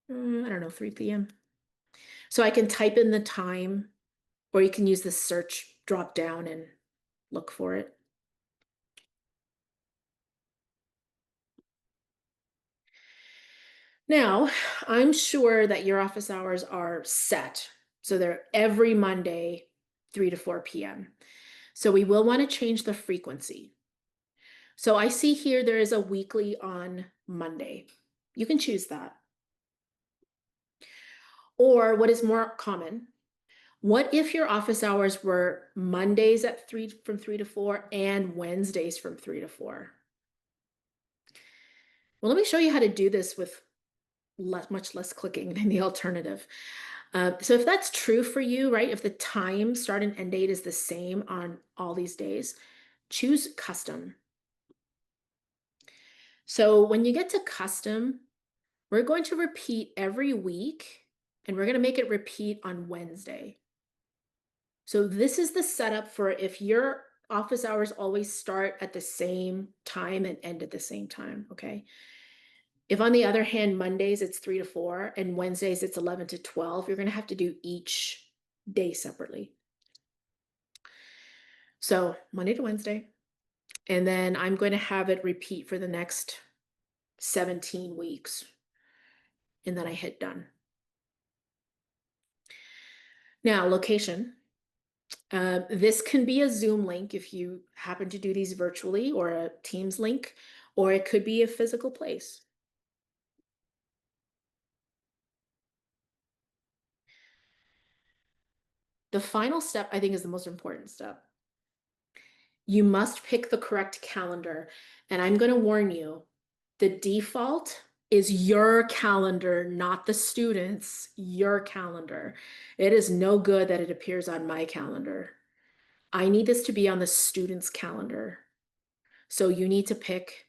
I don't know, 3 p.m. So I can type in the time, or you can use the search drop down and look for it. Now, I'm sure that your office hours are set. So they're every Monday, 3 to 4 p.m. So we will want to change the frequency. So I see here there is a weekly on Monday. You can choose that. Or what is more common, what if your office hours were Mondays from 3 to 4 and Wednesdays from 3 to 4? Well, let me show you how to do this with much less clicking than the alternative. So if that's true for you, right, if the time, start and end date is the same on all these days, choose custom. So when you get to custom, we're going to repeat every week, and we're going to make it repeat on Wednesday. So this is the setup for if your office hours always start at the same time and end at the same time, okay? If on the other hand, Mondays it's 3 to 4 and Wednesdays it's 11 to 12, you're going to have to do each day separately. So Monday to Wednesday, and then I'm going to have it repeat for the next 17 weeks. And then I hit done. Now, location. This can be a Zoom link if you happen to do these virtually, or a Teams link, or it could be a physical place. The final step, I think, is the most important step. You must pick the correct calendar. And I'm going to warn you, the default is your calendar, not the student's, your calendar. It is no good that it appears on my calendar. I need this to be on the student's calendar. So you need to pick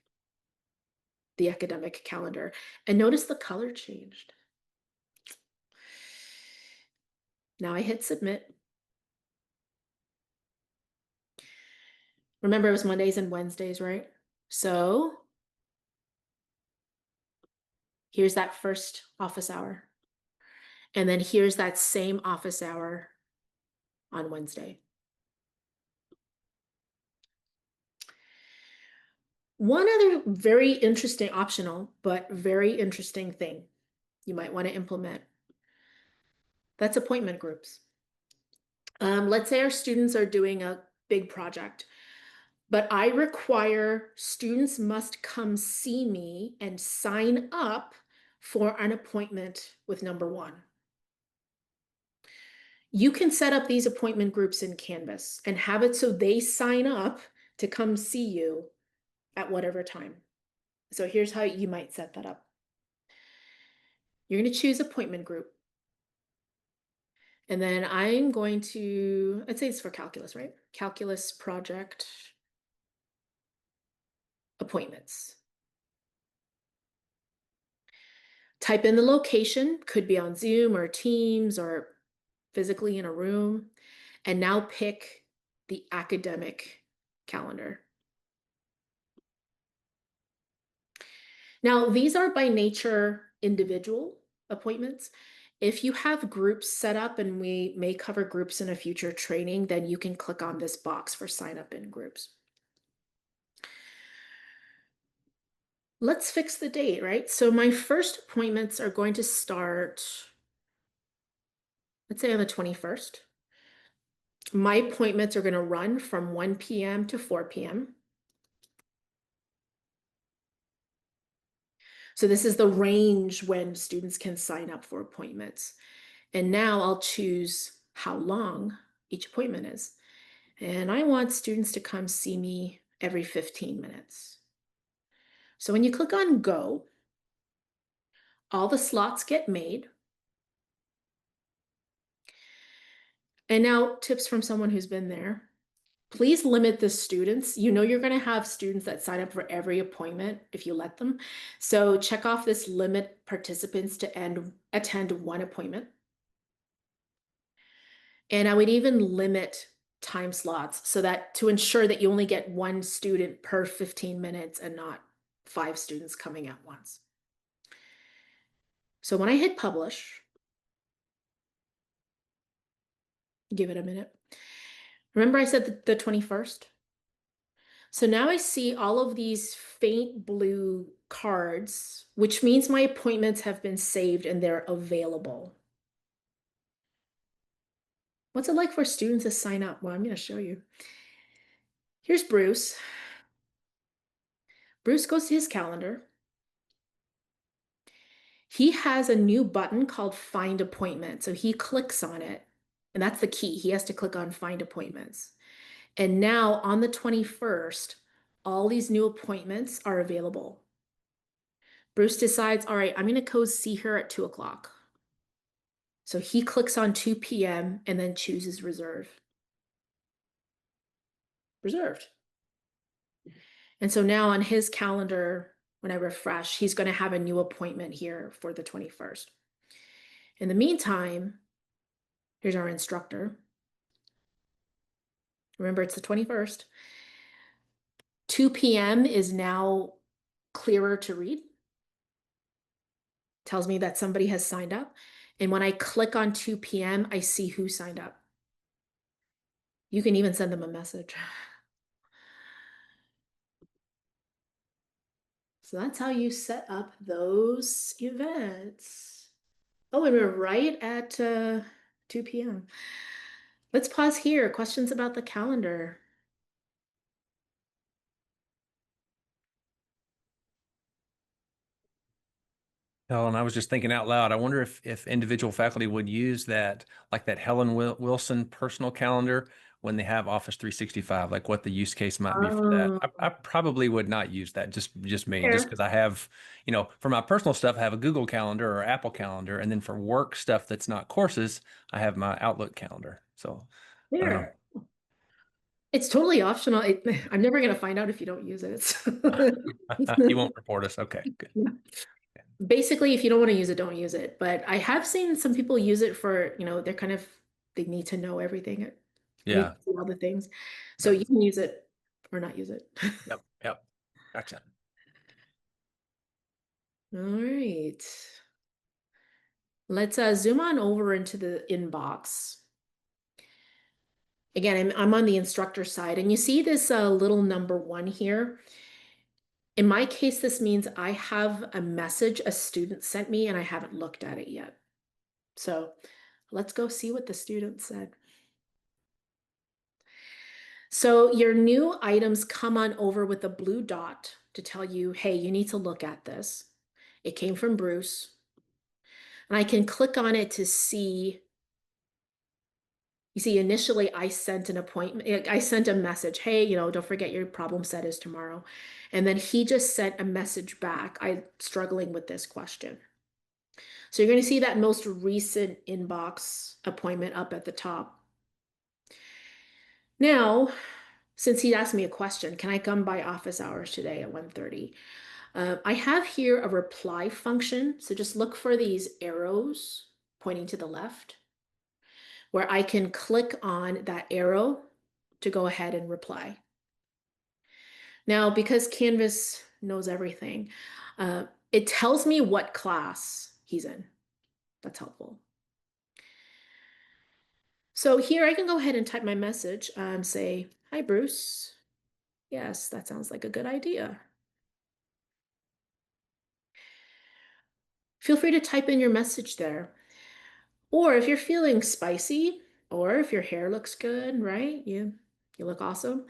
the academic calendar. And notice the color changed. Now I hit submit. Remember, it was Mondays and Wednesdays, right? So here's that first office hour. And then here's that same office hour on Wednesday. One other very interesting, optional, but very interesting thing you might want to implement. That's appointment groups. Let's say our students are doing a big project, but I require students must come see me and sign up for an appointment with number 1. You can set up these appointment groups in Canvas and have it so they sign up to come see you at whatever time. So here's how you might set that up. You're going to choose appointment group. And then I'm going to, I'd say it's for calculus, right? Calculus project appointments. Type in the location, could be on Zoom or Teams or physically in a room, and now pick the academic calendar. Now, these are by nature individual appointments. If you have groups set up, and we may cover groups in a future training, then you can click on this box for sign up in groups. Let's fix the date, right? So my first appointments are going to start, let's say on the 21st. My appointments are going to run from 1 p.m. to 4 p.m. So this is the range when students can sign up for appointments. And now I'll choose how long each appointment is. And I want students to come see me every 15 minutes. So when you click on go, all the slots get made. And now tips from someone who's been there. Please limit the students. You know you're going to have students that sign up for every appointment if you let them. So check off this limit participants to attend one appointment. And I would even limit time slots so that to ensure that you only get one student per 15 minutes and not 5 students coming at once. So when I hit publish, give it a minute. Remember I said the 21st? So now I see all of these faint blue cards, which means my appointments have been saved and they're available. What's it like for students to sign up? Well, I'm going to show you. Here's Bruce. Bruce goes to his calendar. He has a new button called Find Appointment. So he clicks on it, and that's the key. He has to click on Find Appointments. And now on the 21st, all these new appointments are available. Bruce decides, all right, I'm going to go see her at 2 o'clock. So he clicks on 2 p.m. and then chooses reserve. Reserved. And so now on his calendar, when I refresh, he's going to have a new appointment here for the 21st. In the meantime, here's our instructor. Remember, it's the 21st. 2 p.m. is now clearer to read. Tells me that somebody has signed up. And when I click on 2 p.m., I see who signed up. You can even send them a message. So that's how you set up those events. Oh, and we're right at 2 p.m. Let's pause here. Questions about the calendar? Helen, I was just thinking out loud. I wonder if individual faculty would use that, like that Helen Wilson personal calendar when they have Office 365, like what the use case might be for that. I probably would not use that, just me, just Fair. because I have, for my personal stuff, I have a Google Calendar or Apple Calendar, and then for work stuff that's not courses, I have my Outlook calendar. So I don't know. Fair. It's totally optional. I'm never going to find out if you don't use it. You won't report us. Okay, good. Yeah. Basically, if you don't want to use it, don't use it. But I have seen some people use it for, they need to know everything. They need Yeah. to see all the things. So Yep. you can use it or not use it. Yep. Gotcha. All right. Let's zoom on over into the inbox. Again, I'm on the instructor side, and you see this little number 1 here. In my case, this means I have a message a student sent me and I haven't looked at it yet. So let's go see what the student said. So your new items come on over with a blue dot to tell you, hey, you need to look at this. It came from Bruce. And I can click on it to see. You see, initially I sent an appointment. I sent a message, hey, don't forget your problem set is tomorrow. And then he just sent a message back. I'm struggling with this question. So you're going to see that most recent inbox appointment up at the top. Now, since he asked me a question, can I come by office hours today at 1:30? I have here a reply function. So just look for these arrows pointing to the left where I can click on that arrow to go ahead and reply. Now, because Canvas knows everything, it tells me what class he's in. That's helpful. So here I can go ahead and type my message and say, "Hi, Bruce. Yes, that sounds like a good idea." Feel free to type in your message there. Or if you're feeling spicy, or if your hair looks good, right? You look awesome.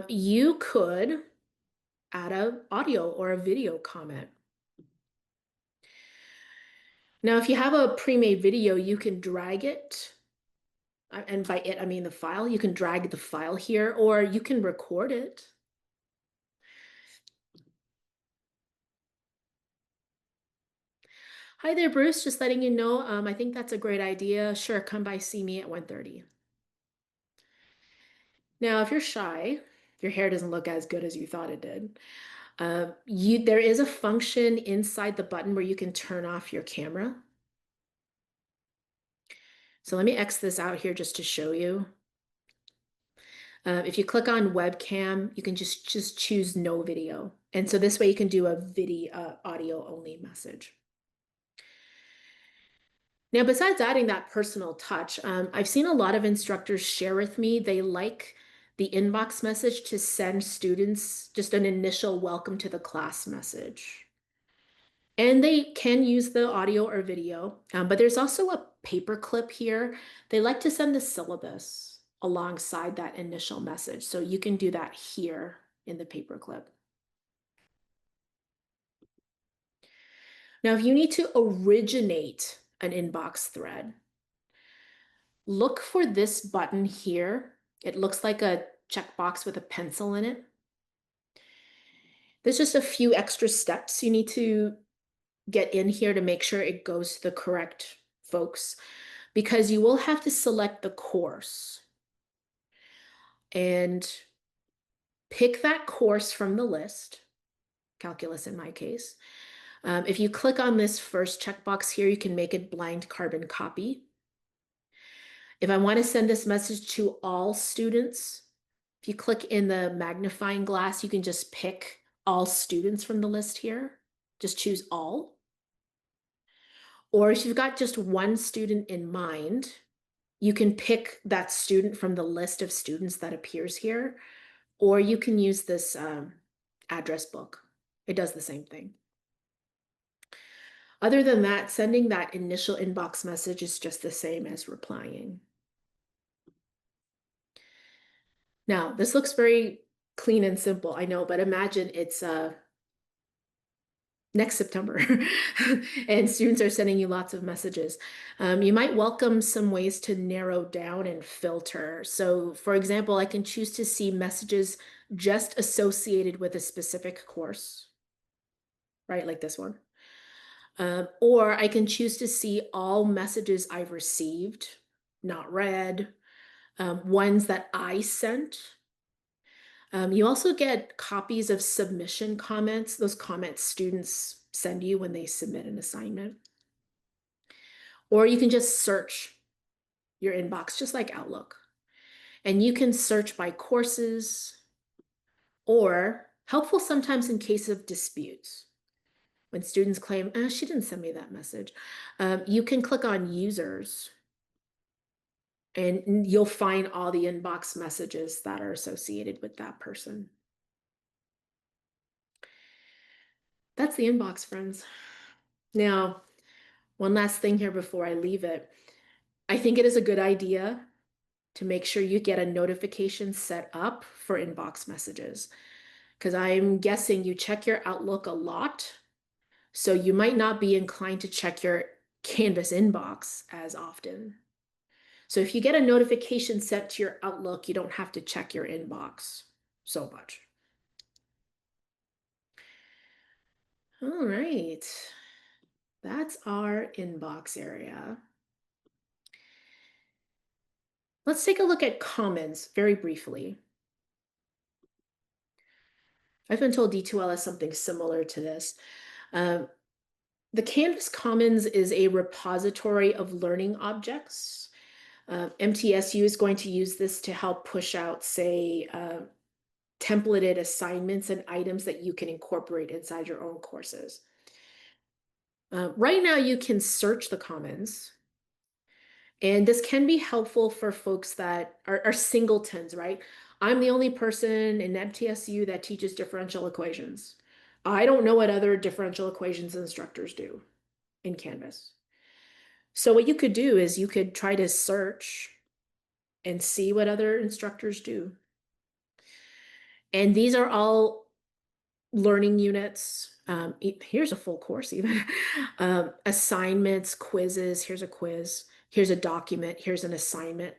You could add a audio or a video comment. Now, if you have a pre-made video, you can drag it. And by it, I mean the file. You can drag the file here, or you can record it. Hi there, Bruce. Just letting you know, I think that's a great idea. Sure, come by, see me at 1:30. Now, if you're shy, your hair doesn't look as good as you thought it did. There is a function inside the button where you can turn off your camera. So let me X this out here just to show you. If you click on webcam, you can just choose no video. And so this way you can do a video, audio only message. Now, besides adding that personal touch, I've seen a lot of instructors share with me they like the inbox message to send students just an initial welcome to the class message. And they can use the audio or video, but there's also a paper clip here. They like to send the syllabus alongside that initial message. So you can do that here in the paper clip. Now, if you need to originate an inbox thread, look for this button here. It looks like a checkbox with a pencil in it. There's just a few extra steps you need to get in here to make sure it goes to the correct folks, because you will have to select the course and pick that course from the list, calculus in my case. If you click on this first checkbox here, you can make it blind carbon copy. If I want to send this message to all students, if you click in the magnifying glass, you can just pick all students from the list here. Just choose all. Or if you've got just one student in mind, you can pick that student from the list of students that appears here, or you can use this address book. It does the same thing. Other than that, sending that initial inbox message is just the same as replying. Now, this looks very clean and simple, I know, but imagine it's next September and students are sending you lots of messages. You might welcome some ways to narrow down and filter. So for example, I can choose to see messages just associated with a specific course, right? Like this one. Or I can choose to see all messages I've received, not read, ones that I sent. You also get copies of submission comments, those comments students send you when they submit an assignment. Or you can just search your inbox, just like Outlook. And you can search by courses, or helpful sometimes in case of disputes. When students claim, she didn't send me that message. You can click on users and you'll find all the inbox messages that are associated with that person. That's the inbox, friends. Now, one last thing here before I leave it. I think it is a good idea to make sure you get a notification set up for inbox messages, because I'm guessing you check your Outlook a lot. So you might not be inclined to check your Canvas inbox as often. So if you get a notification set to your Outlook, you don't have to check your inbox so much. All right. That's our inbox area. Let's take a look at comments very briefly. I've been told D2L has something similar to this. The Canvas Commons is a repository of learning objects. MTSU is going to use this to help push out, say, templated assignments and items that you can incorporate inside your own courses. Right now, you can search the Commons. And this can be helpful for folks that are singletons, right? I'm the only person in MTSU that teaches differential equations. I don't know what other differential equations instructors do in Canvas. So what you could do is you could try to search and see what other instructors do. And these are all learning units. Here's a full course even. Assignments, quizzes, here's a quiz. Here's a document, here's an assignment.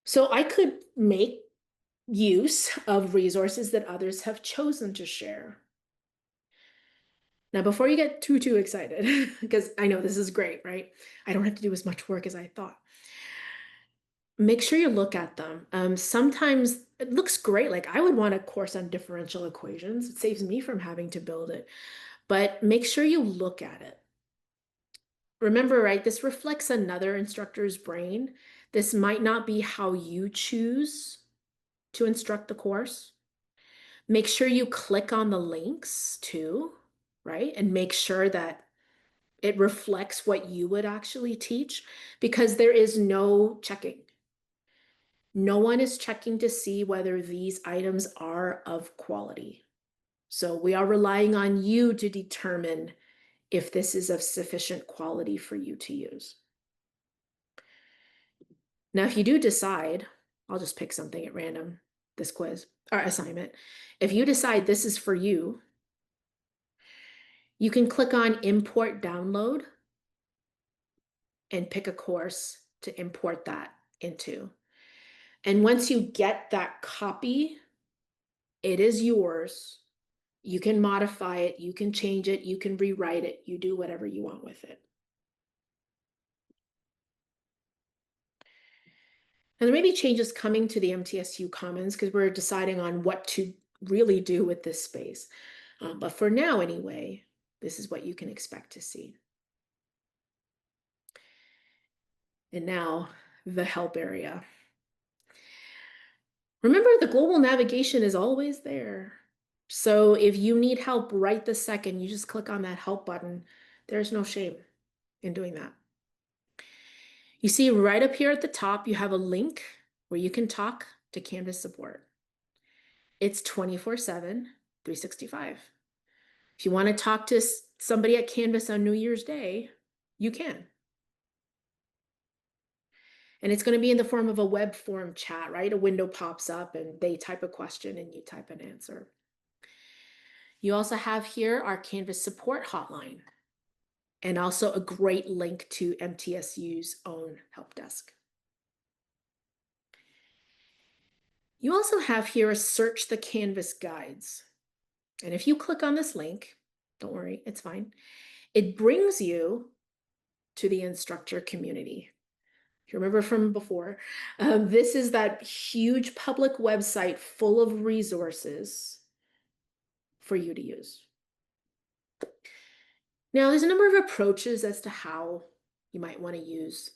So I could make use of resources that others have chosen to share. Now, before you get too excited, because I know this is great, right? I don't have to do as much work as I thought. Make sure you look at them. Sometimes it looks great. Like I would want a course on differential equations. It saves me from having to build it. But make sure you look at it. Remember, right, this reflects another instructor's brain. This might not be how you choose to instruct the course. Make sure you click on the links too, right? And make sure that it reflects what you would actually teach, because there is no checking. No one is checking to see whether these items are of quality. So we are relying on you to determine if this is of sufficient quality for you to use. Now, if you do decide, I'll just pick something at random, this quiz or assignment. If you decide this is for you, you can click on Import Download and pick a course to import that into. And once you get that copy, it is yours. You can modify it, you can change it, you can rewrite it, you do whatever you want with it. And there may be changes coming to the MTSU Commons because we're deciding on what to really do with this space. But for now, anyway, this is what you can expect to see. And now the help area. Remember, the global navigation is always there. So if you need help right this second, you just click on that help button. There's no shame in doing that. You see right up here at the top, you have a link where you can talk to Canvas support. It's 24/7, 365. If you want to talk to somebody at Canvas on New Year's Day, you can. And it's going to be in the form of a web form chat, right? A window pops up and they type a question and you type an answer. You also have here our Canvas support hotline and also a great link to MTSU's own help desk. You also have here a search the Canvas guides. And if you click on this link, don't worry, it's fine. It brings you to the instructor community. If you remember from before, this is that huge public website full of resources for you to use. Now, there's a number of approaches as to how you might want to use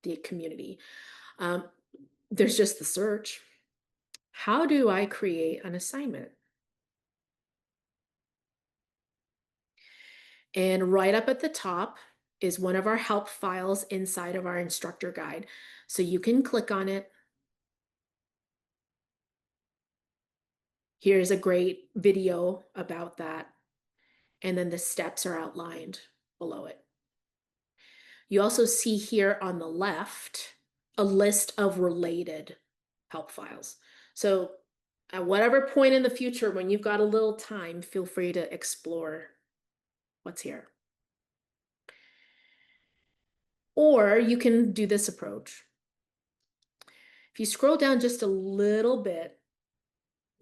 the community. There's just the search. How do I create an assignment? And right up at the top is one of our help files inside of our instructor guide. So you can click on it. Here's a great video about that. And then the steps are outlined below it. You also see here on the left a list of related help files. So at whatever point in the future, when you've got a little time, feel free to explore what's here. Or you can do this approach. If you scroll down just a little bit,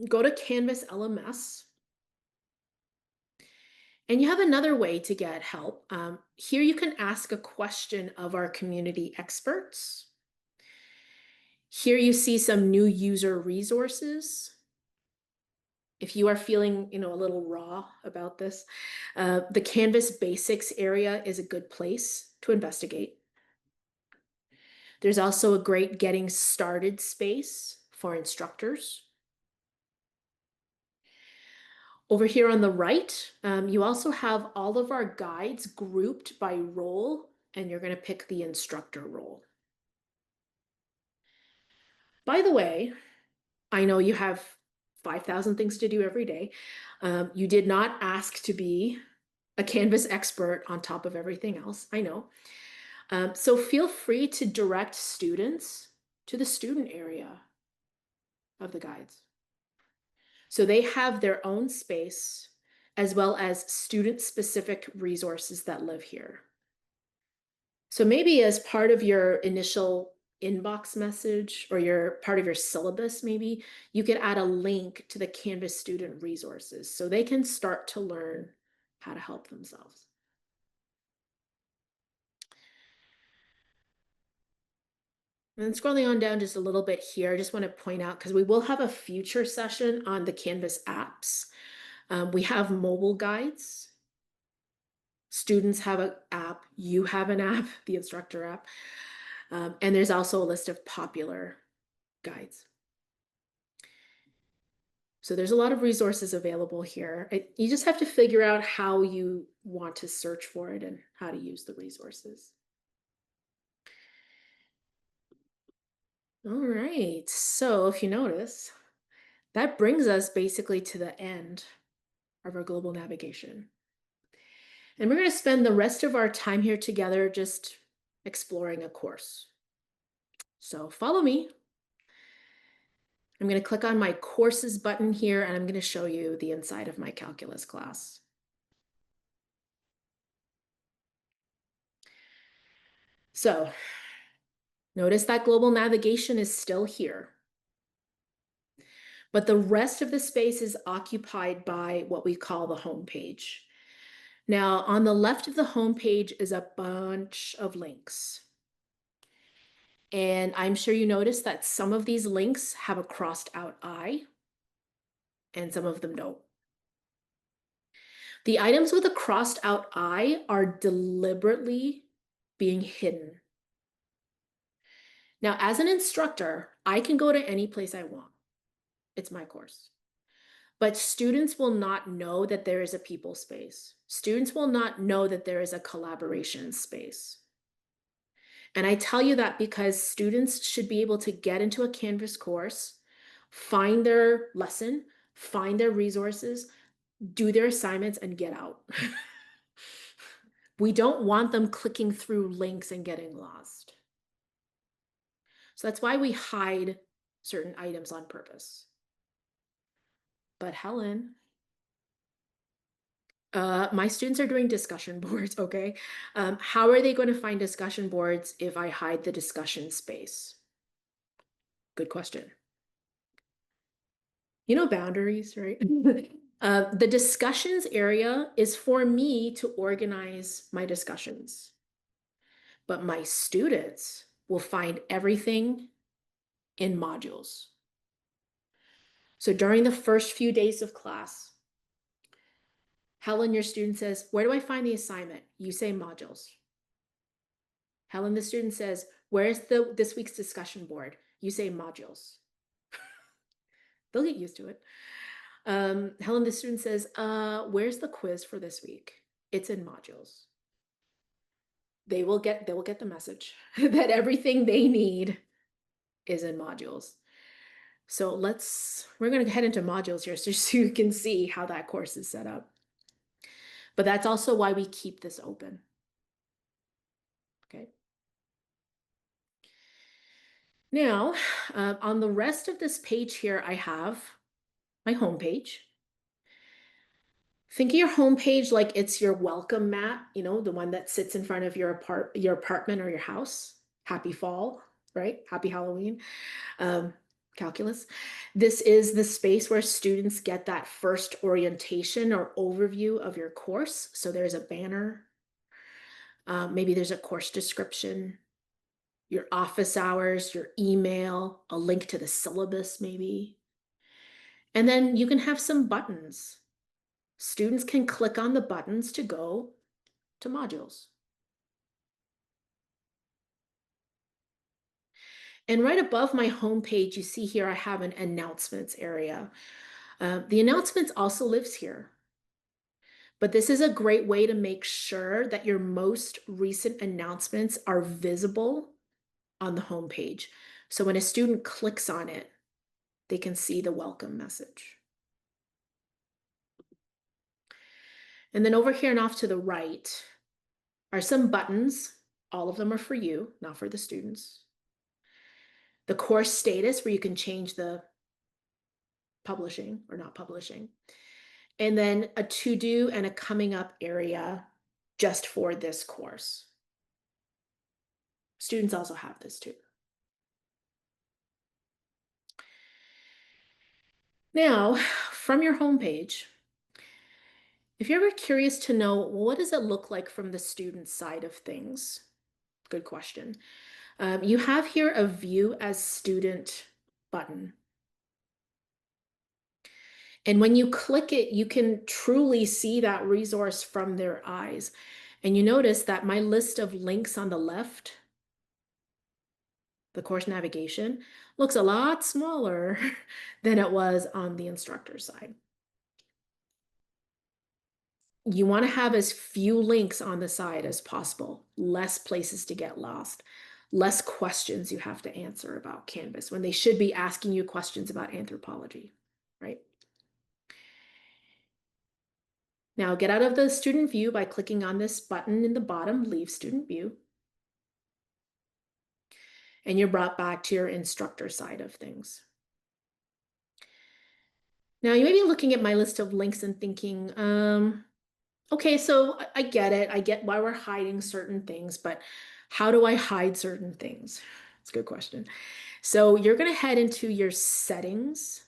go to Canvas LMS And you have another way to get help. Here you can ask a question of our community experts. Here you see some new user resources. If you are feeling, a little raw about this, the Canvas Basics area is a good place to investigate. There's also a great getting started space for instructors. Over here on the right, you also have all of our guides grouped by role, and you're going to pick the instructor role. By the way, I know you have 5,000 things to do every day. You did not ask to be a Canvas expert on top of everything else, I know. So feel free to direct students to the student area of the guides. So they have their own space as well as student-specific resources that live here. So maybe as part of your initial inbox message or your part of your syllabus, maybe you could add a link to the Canvas student resources so they can start to learn how to help themselves. And then scrolling on down just a little bit here, I just want to point out, because we will have a future session on the Canvas apps. We have mobile guides. Students have an app, you have an app, the instructor app. And there's also a list of popular guides. So there's a lot of resources available here. You just have to figure out how you want to search for it and how to use the resources. All right, so if you notice, that brings us basically to the end of our global navigation. And we're going to spend the rest of our time here together just exploring a course. So follow me. I'm going to click on my courses button here, and I'm going to show you the inside of my calculus class. So notice that global navigation is still here, but the rest of the space is occupied by what we call the home page. Now, on the left of the home page is a bunch of links. And I'm sure you noticed that some of these links have a crossed out I, and some of them don't. The items with a crossed out I are deliberately being hidden. Now, as an instructor, I can go to any place I want. It's my course. But students will not know that there is a people space. Students will not know that there is a collaboration space. And I tell you that because students should be able to get into a Canvas course, find their lesson, find their resources, do their assignments, and get out. We don't want them clicking through links and getting lost. So that's why we hide certain items on purpose. But Helen, my students are doing discussion boards, okay? How are they going to find discussion boards if I hide the discussion space? Good question. Boundaries, right? The discussions area is for me to organize my discussions. But my students will find everything in modules. So during the first few days of class, Helen, your student says, where do I find the assignment? You say modules. Helen, the student says, where's this week's discussion board? You say modules. They'll get used to it. Helen, the student says, where's the quiz for this week? It's in modules. They will get the message that everything they need is in modules. So we're going to head into modules here so you can see how that course is set up. But that's also why we keep this open. Okay. Now, on the rest of this page here, I have my home page. Think of your home page like it's your welcome mat, the one that sits in front of your apartment or your house. Happy fall, right? Happy Halloween. calculus. This is the space where students get that first orientation or overview of your course. So there's a banner. Maybe there's a course description, your office hours, your email, a link to the syllabus, maybe. And then you can have some buttons. Students can click on the buttons to go to modules. And right above my homepage, you see here I have an announcements area. The announcements also lives here. But this is a great way to make sure that your most recent announcements are visible on the homepage. So when a student clicks on it, they can see the welcome message. And then over here and off to the right are some buttons. All of them are for you, not for the students. The course status, where you can change the publishing or not publishing. And then a to-do and a coming up area just for this course. Students also have this too. Now, from your homepage, if you're ever curious to know, what does it look like from the student side of things? Good question. You have here a view as student button. And when you click it, you can truly see that resource from their eyes. And you notice that my list of links on the left, the course navigation, looks a lot smaller than it was on the instructor side. You want to have as few links on the side as possible, less places to get lost, less questions you have to answer about Canvas when they should be asking you questions about anthropology, right? Now get out of the student view by clicking on this button in the bottom, leave student view. And you're brought back to your instructor side of things. Now you may be looking at my list of links and thinking, okay, so I get it. I get why we're hiding certain things, but how do I hide certain things? It's a good question. So you're going to head into your settings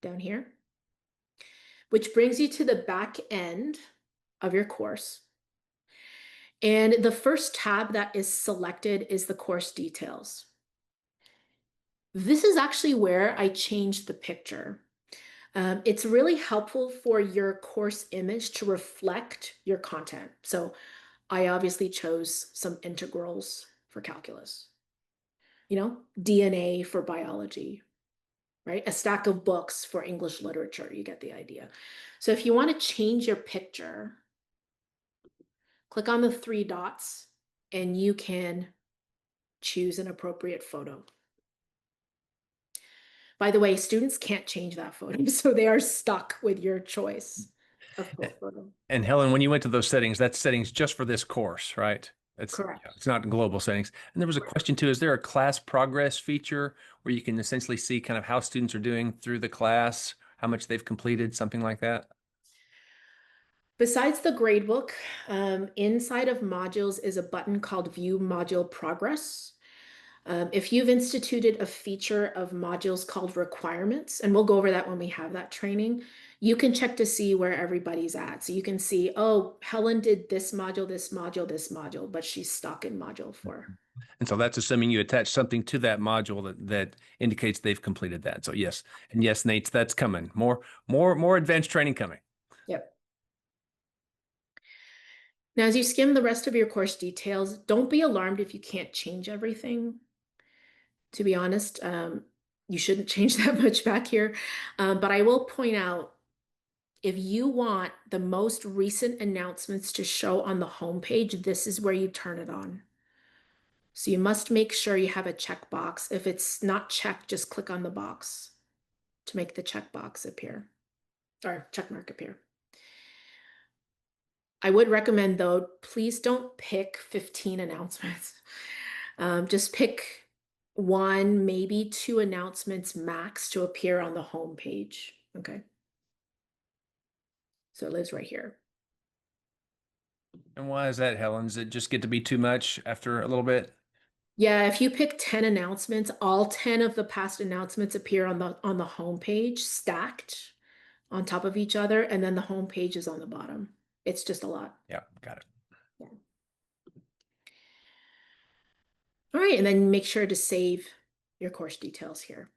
down here, which brings you to the back end of your course. And the first tab that is selected is the course details. This is actually where I changed the picture. It's really helpful for your course image to reflect your content. So I obviously chose some integrals for calculus, DNA for biology, right? A stack of books for English literature, you get the idea. So if you want to change your picture, click on the 3 dots and you can choose an appropriate photo. By the way, students can't change that photo, so they are stuck with your choice of photo. And Helen, when you went to those settings, that's settings just for this course, right? Correct. It's not global settings. And there was a question too, is there a class progress feature where you can essentially see kind of how students are doing through the class, how much they've completed, something like that? Besides the gradebook, inside of modules is a button called View Module Progress. If you've instituted a feature of modules called requirements, and we'll go over that when we have that training, you can check to see where everybody's at. So you can see, oh, Helen did this module, this module, this module, but she's stuck in module 4. And so that's assuming you attach something to that module that indicates they've completed that. So yes, and yes, Nate, that's coming. More advanced training coming. Yep. Now, as you skim the rest of your course details, don't be alarmed if you can't change everything. To be honest, you shouldn't change that much back here. But I will point out, if you want the most recent announcements to show on the homepage, this is where you turn it on. So you must make sure you have a checkbox. If it's not checked, just click on the box to make the checkbox appear, or check mark appear. I would recommend, though, please don't pick 15 announcements. Just pick 1, maybe 2 announcements max to appear on the home page. Okay. So it lives right here. And why is that, Helen? Does it just get to be too much after a little bit? Yeah, if you pick 10 announcements, all 10 of the past announcements appear on the home page, stacked on top of each other, and then the home page is on the bottom. It's just a lot. Yeah, got it. Yeah. All right, and then make sure to save your course details here.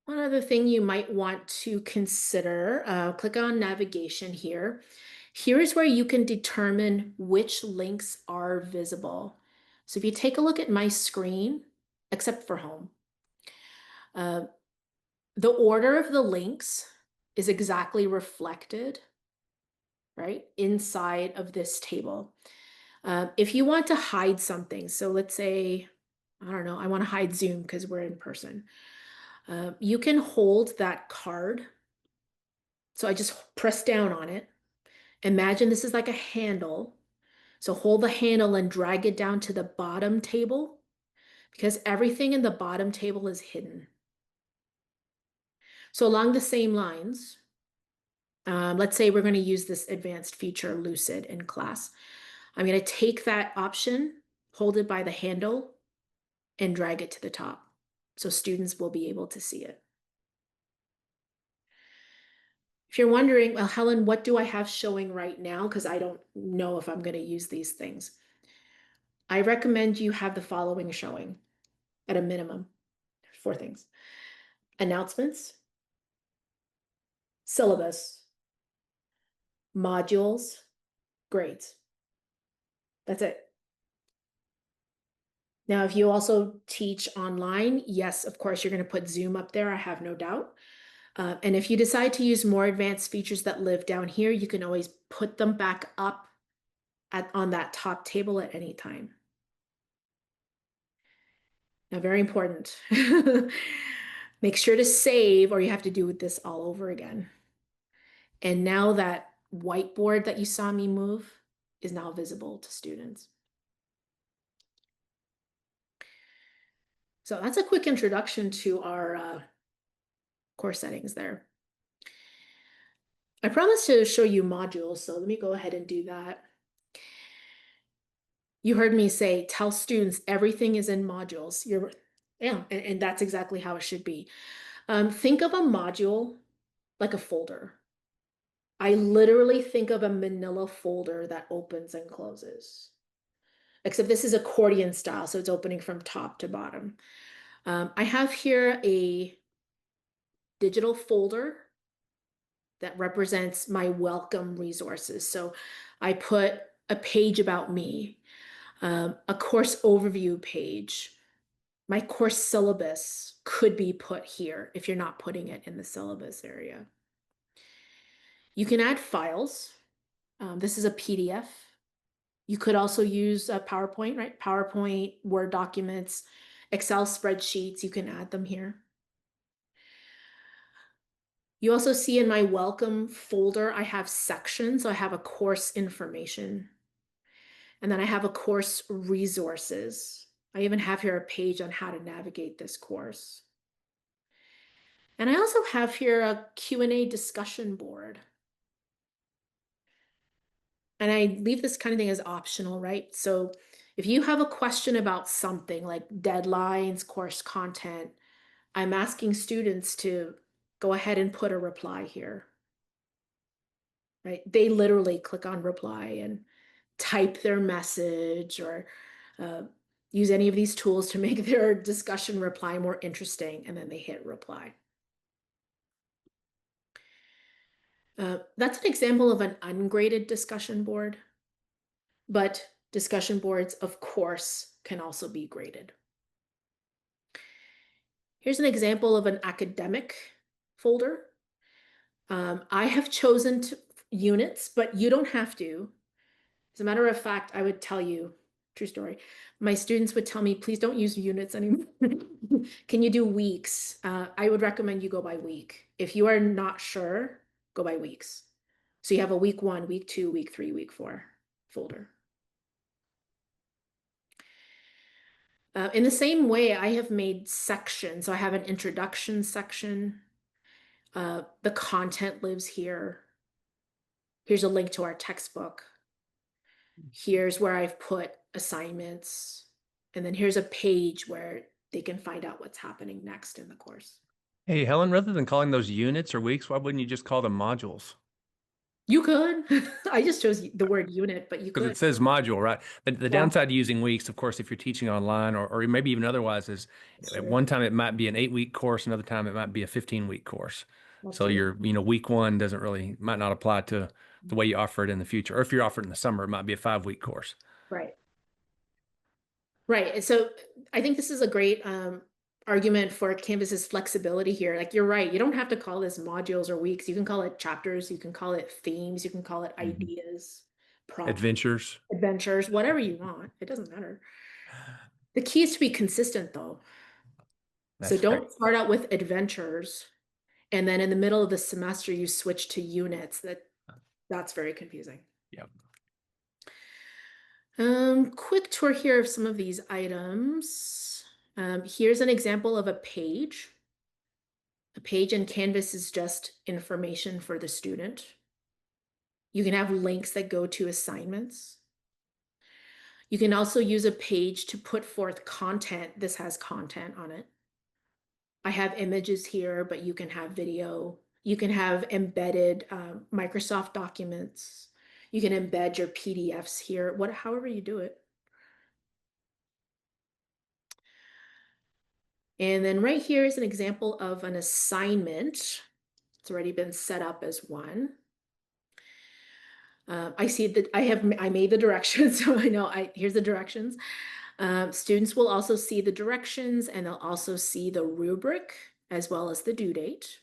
One other thing you might want to consider, click on navigation here. Here is where you can determine which links are visible. So if you take a look at my screen, except for home, uh, the order of the links is exactly reflected, right, inside of this table. If you want to hide something, so let's say, I don't know, I want to hide Zoom because we're in person. You can hold that card. So I just press down on it. Imagine this is like a handle. So hold the handle and drag it down to the bottom table because everything in the bottom table is hidden. So along the same lines, let's say we're going to use this advanced feature Lucid in class. I'm going to take that option, hold it by the handle, and drag it to the top. So students will be able to see it. If you're wondering, well, Helen, what do I have showing right now? Because I don't know if I'm going to use these things. I recommend you have the following showing at a minimum. 4 things: announcements, syllabus, modules, grades. That's it. Now, if you also teach online, yes, of course, you're going to put Zoom up there. I have no doubt. And if you decide to use more advanced features that live down here, you can always put them back up on that top table at any time. Now, very important. Make sure to save or you have to do this all over again. And now that whiteboard that you saw me move is now visible to students. So that's a quick introduction to our course settings there. I promised to show you modules, so let me go ahead and do that. You heard me say, tell students everything is in modules. Yeah, and that's exactly how it should be. Think of a module like a folder. I literally think of a manila folder that opens and closes. Except this is accordion style, so it's opening from top to bottom. I have here a digital folder that represents my welcome resources. So I put a page about me, a course overview page. My course syllabus could be put here if you're not putting it in the syllabus area. You can add files. This is a PDF. You could also use a PowerPoint, right? PowerPoint, Word documents, Excel spreadsheets, you can add them here. You also see in my welcome folder, I have sections. So I have a course information, and then I have a course resources. I even have here a page on how to navigate this course. And I also have here a Q&A discussion board. And I leave this kind of thing as optional, right? So if you have a question about something like deadlines, course content, I'm asking students to go ahead and put a reply here, right? They literally click on reply and type their message or use any of these tools to make their discussion reply more interesting, and then they hit reply. That's an example of an ungraded discussion board, but discussion boards, of course, can also be graded. Here's an example of an academic folder. I have chosen units, but you don't have to. As a matter of fact, I would tell you, true story, my students would tell me, please don't use units anymore. Can you do weeks? I would recommend you go by week. If you are not sure, go by weeks. So you have a week 1, week 2, week 3, week 4 folder. In the same way, I have made sections. So I have an introduction section. The content lives here. Here's a link to our textbook. Here's where I've put assignments. And then here's a page where they can find out what's happening next in the course. Hey, Helen, rather than calling those units or weeks, why wouldn't you just call them modules? You could. I just chose the word unit, but you Because could. it says module, right? The Yeah, downside to using weeks, of course, if you're teaching online or maybe even otherwise, is that's at true. one time it might be an 8-week course, another time it might be a 15-week course. That's So true. week one might not apply to the way you offer it in the future. Or if you're offering in the summer, it might be a 5-week course. Right. Right. And so I think this is a great argument for Canvas's flexibility here. Like you're right, you don't have to call this modules or weeks. You can call it chapters, you can call it themes, you can call it Mhm. ideas, prompts, Adventures. adventures, whatever you want. It doesn't matter. The key is to be consistent though. So That's great. don't start out with adventures and then in the middle of the semester you switch to units. That's very confusing. Yep. Quick tour here of some of these items. Here's an example of a page. A page in Canvas is just information for the student. You can have links that go to assignments. You can also use a page to put forth content. This has content on it. I have images here, but you can have video. You can have embedded Microsoft documents. You can embed your PDFs here, however you do it. And then right here is an example of an assignment. It's already been set up as one. I see that I made the directions, so I know here's the directions. Students will also see the directions and they'll also see the rubric as well as the due date.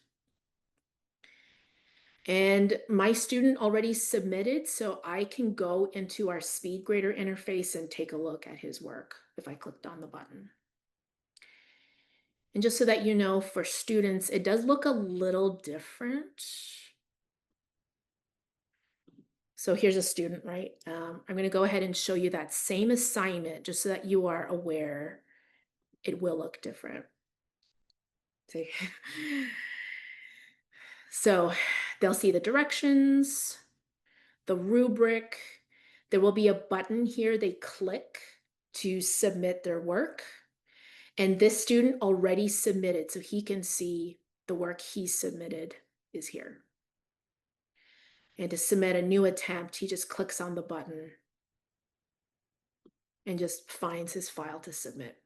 And my student already submitted, so I can go into our SpeedGrader interface and take a look at his work if I clicked on the button. And just so that you know, for students, it does look a little different. So here's a student, right? I'm going to go ahead and show you that same assignment just so that you are aware it will look different. See? So they'll see the directions, the rubric. There will be a button here they click to submit their work. And this student already submitted, so he can see the work he submitted is here. And to submit a new attempt, he just clicks on the button and just finds his file to submit.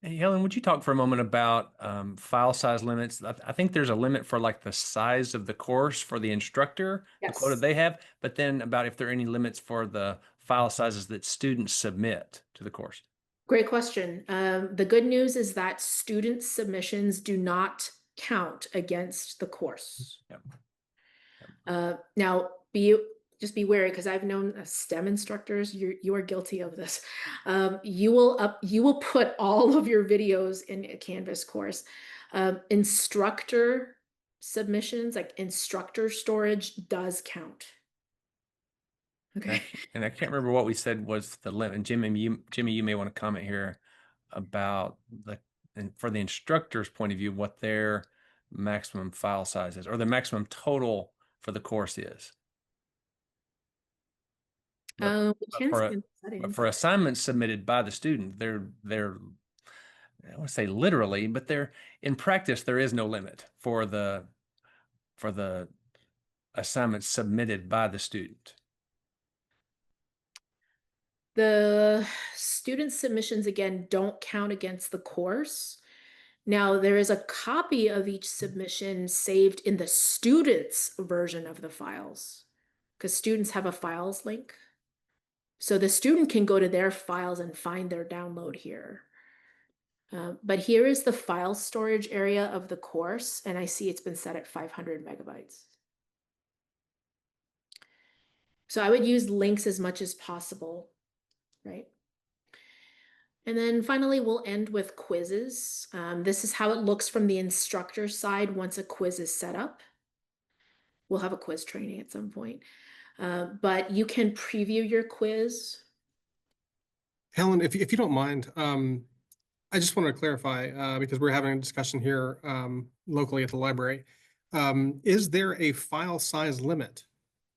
Hey, Helen, would you talk for a moment about file size limits? I think there's a limit for like the size of the course for the instructor, the quota Yes. they have, but then about if there are any limits for the file sizes that students submit to the course. Great question. The good news is that student submissions do not count against the course. Yep. Now, just be wary because I've known STEM instructors. You are guilty of this. You will put all of your videos in a Canvas course. Instructor submissions, like instructor storage, does count. Okay. And I can't remember what we said was the limit. Jimmy, you may want to comment here about and for the instructor's point of view, what their maximum file size is or the maximum total for the course is. We can for, see in but settings. for assignments submitted by the student, they're I want to say literally, but they're in practice, there is no limit for the assignments submitted by the student. The student submissions, again, don't count against the course. Now, there is a copy of each submission saved in the student's version of the files because students have a files link. So the student can go to their files and find their download here. But here is the file storage area of the course, and I see it's been set at 500 megabytes. So I would use links as much as possible, right? And then finally, we'll end with quizzes. This is how it looks from the instructor side once a quiz is set up. We'll have a quiz training at some point. But you can preview your quiz. Helen, if you don't mind, I just want to clarify, because we're having a discussion here locally at the library. Is there a file size limit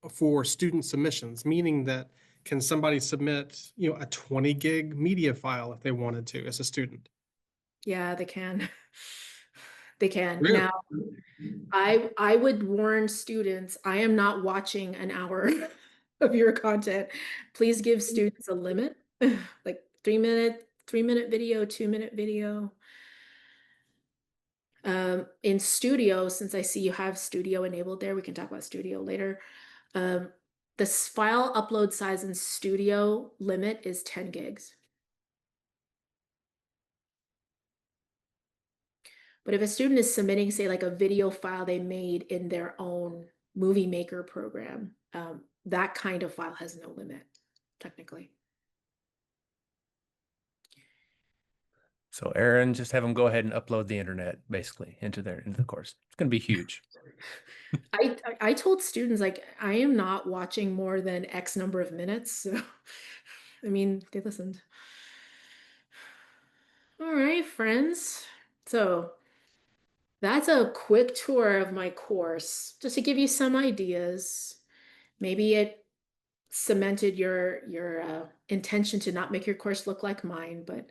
for student submissions, meaning that can somebody submit, a 20 gig media file if they wanted to as a student? Yeah, they can. They can. Really? Now, I would warn students, I am not watching an hour of your content. Please give students a limit, like 3-minute video, 2-minute video. In Studio, since I see you have Studio enabled there, we can talk about Studio later. This file upload size in Studio limit is 10 gigs. But if a student is submitting, say, like a video file they made in their own movie maker program, that kind of file has no limit, technically. So Aaron, just have them go ahead and upload the internet basically into the course. It's going to be huge. I told students, like, I am not watching more than X number of minutes. So, I mean, they listened. All right, friends. So that's a quick tour of my course, just to give you some ideas. Maybe it cemented your intention to not make your course look like mine, but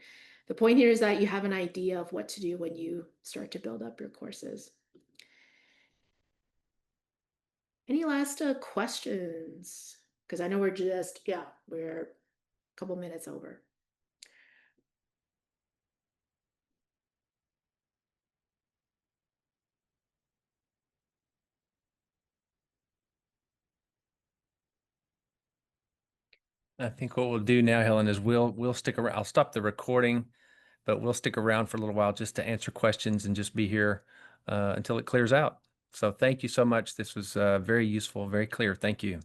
the point here is that you have an idea of what to do when you start to build up your courses. Any last questions? Because I know we're we're a couple minutes over. I think what we'll do now, Helen, is we'll stick around. I'll stop the recording, but we'll stick around for a little while just to answer questions and just be here until it clears out. So thank you so much. This was very useful, very clear. Thank you.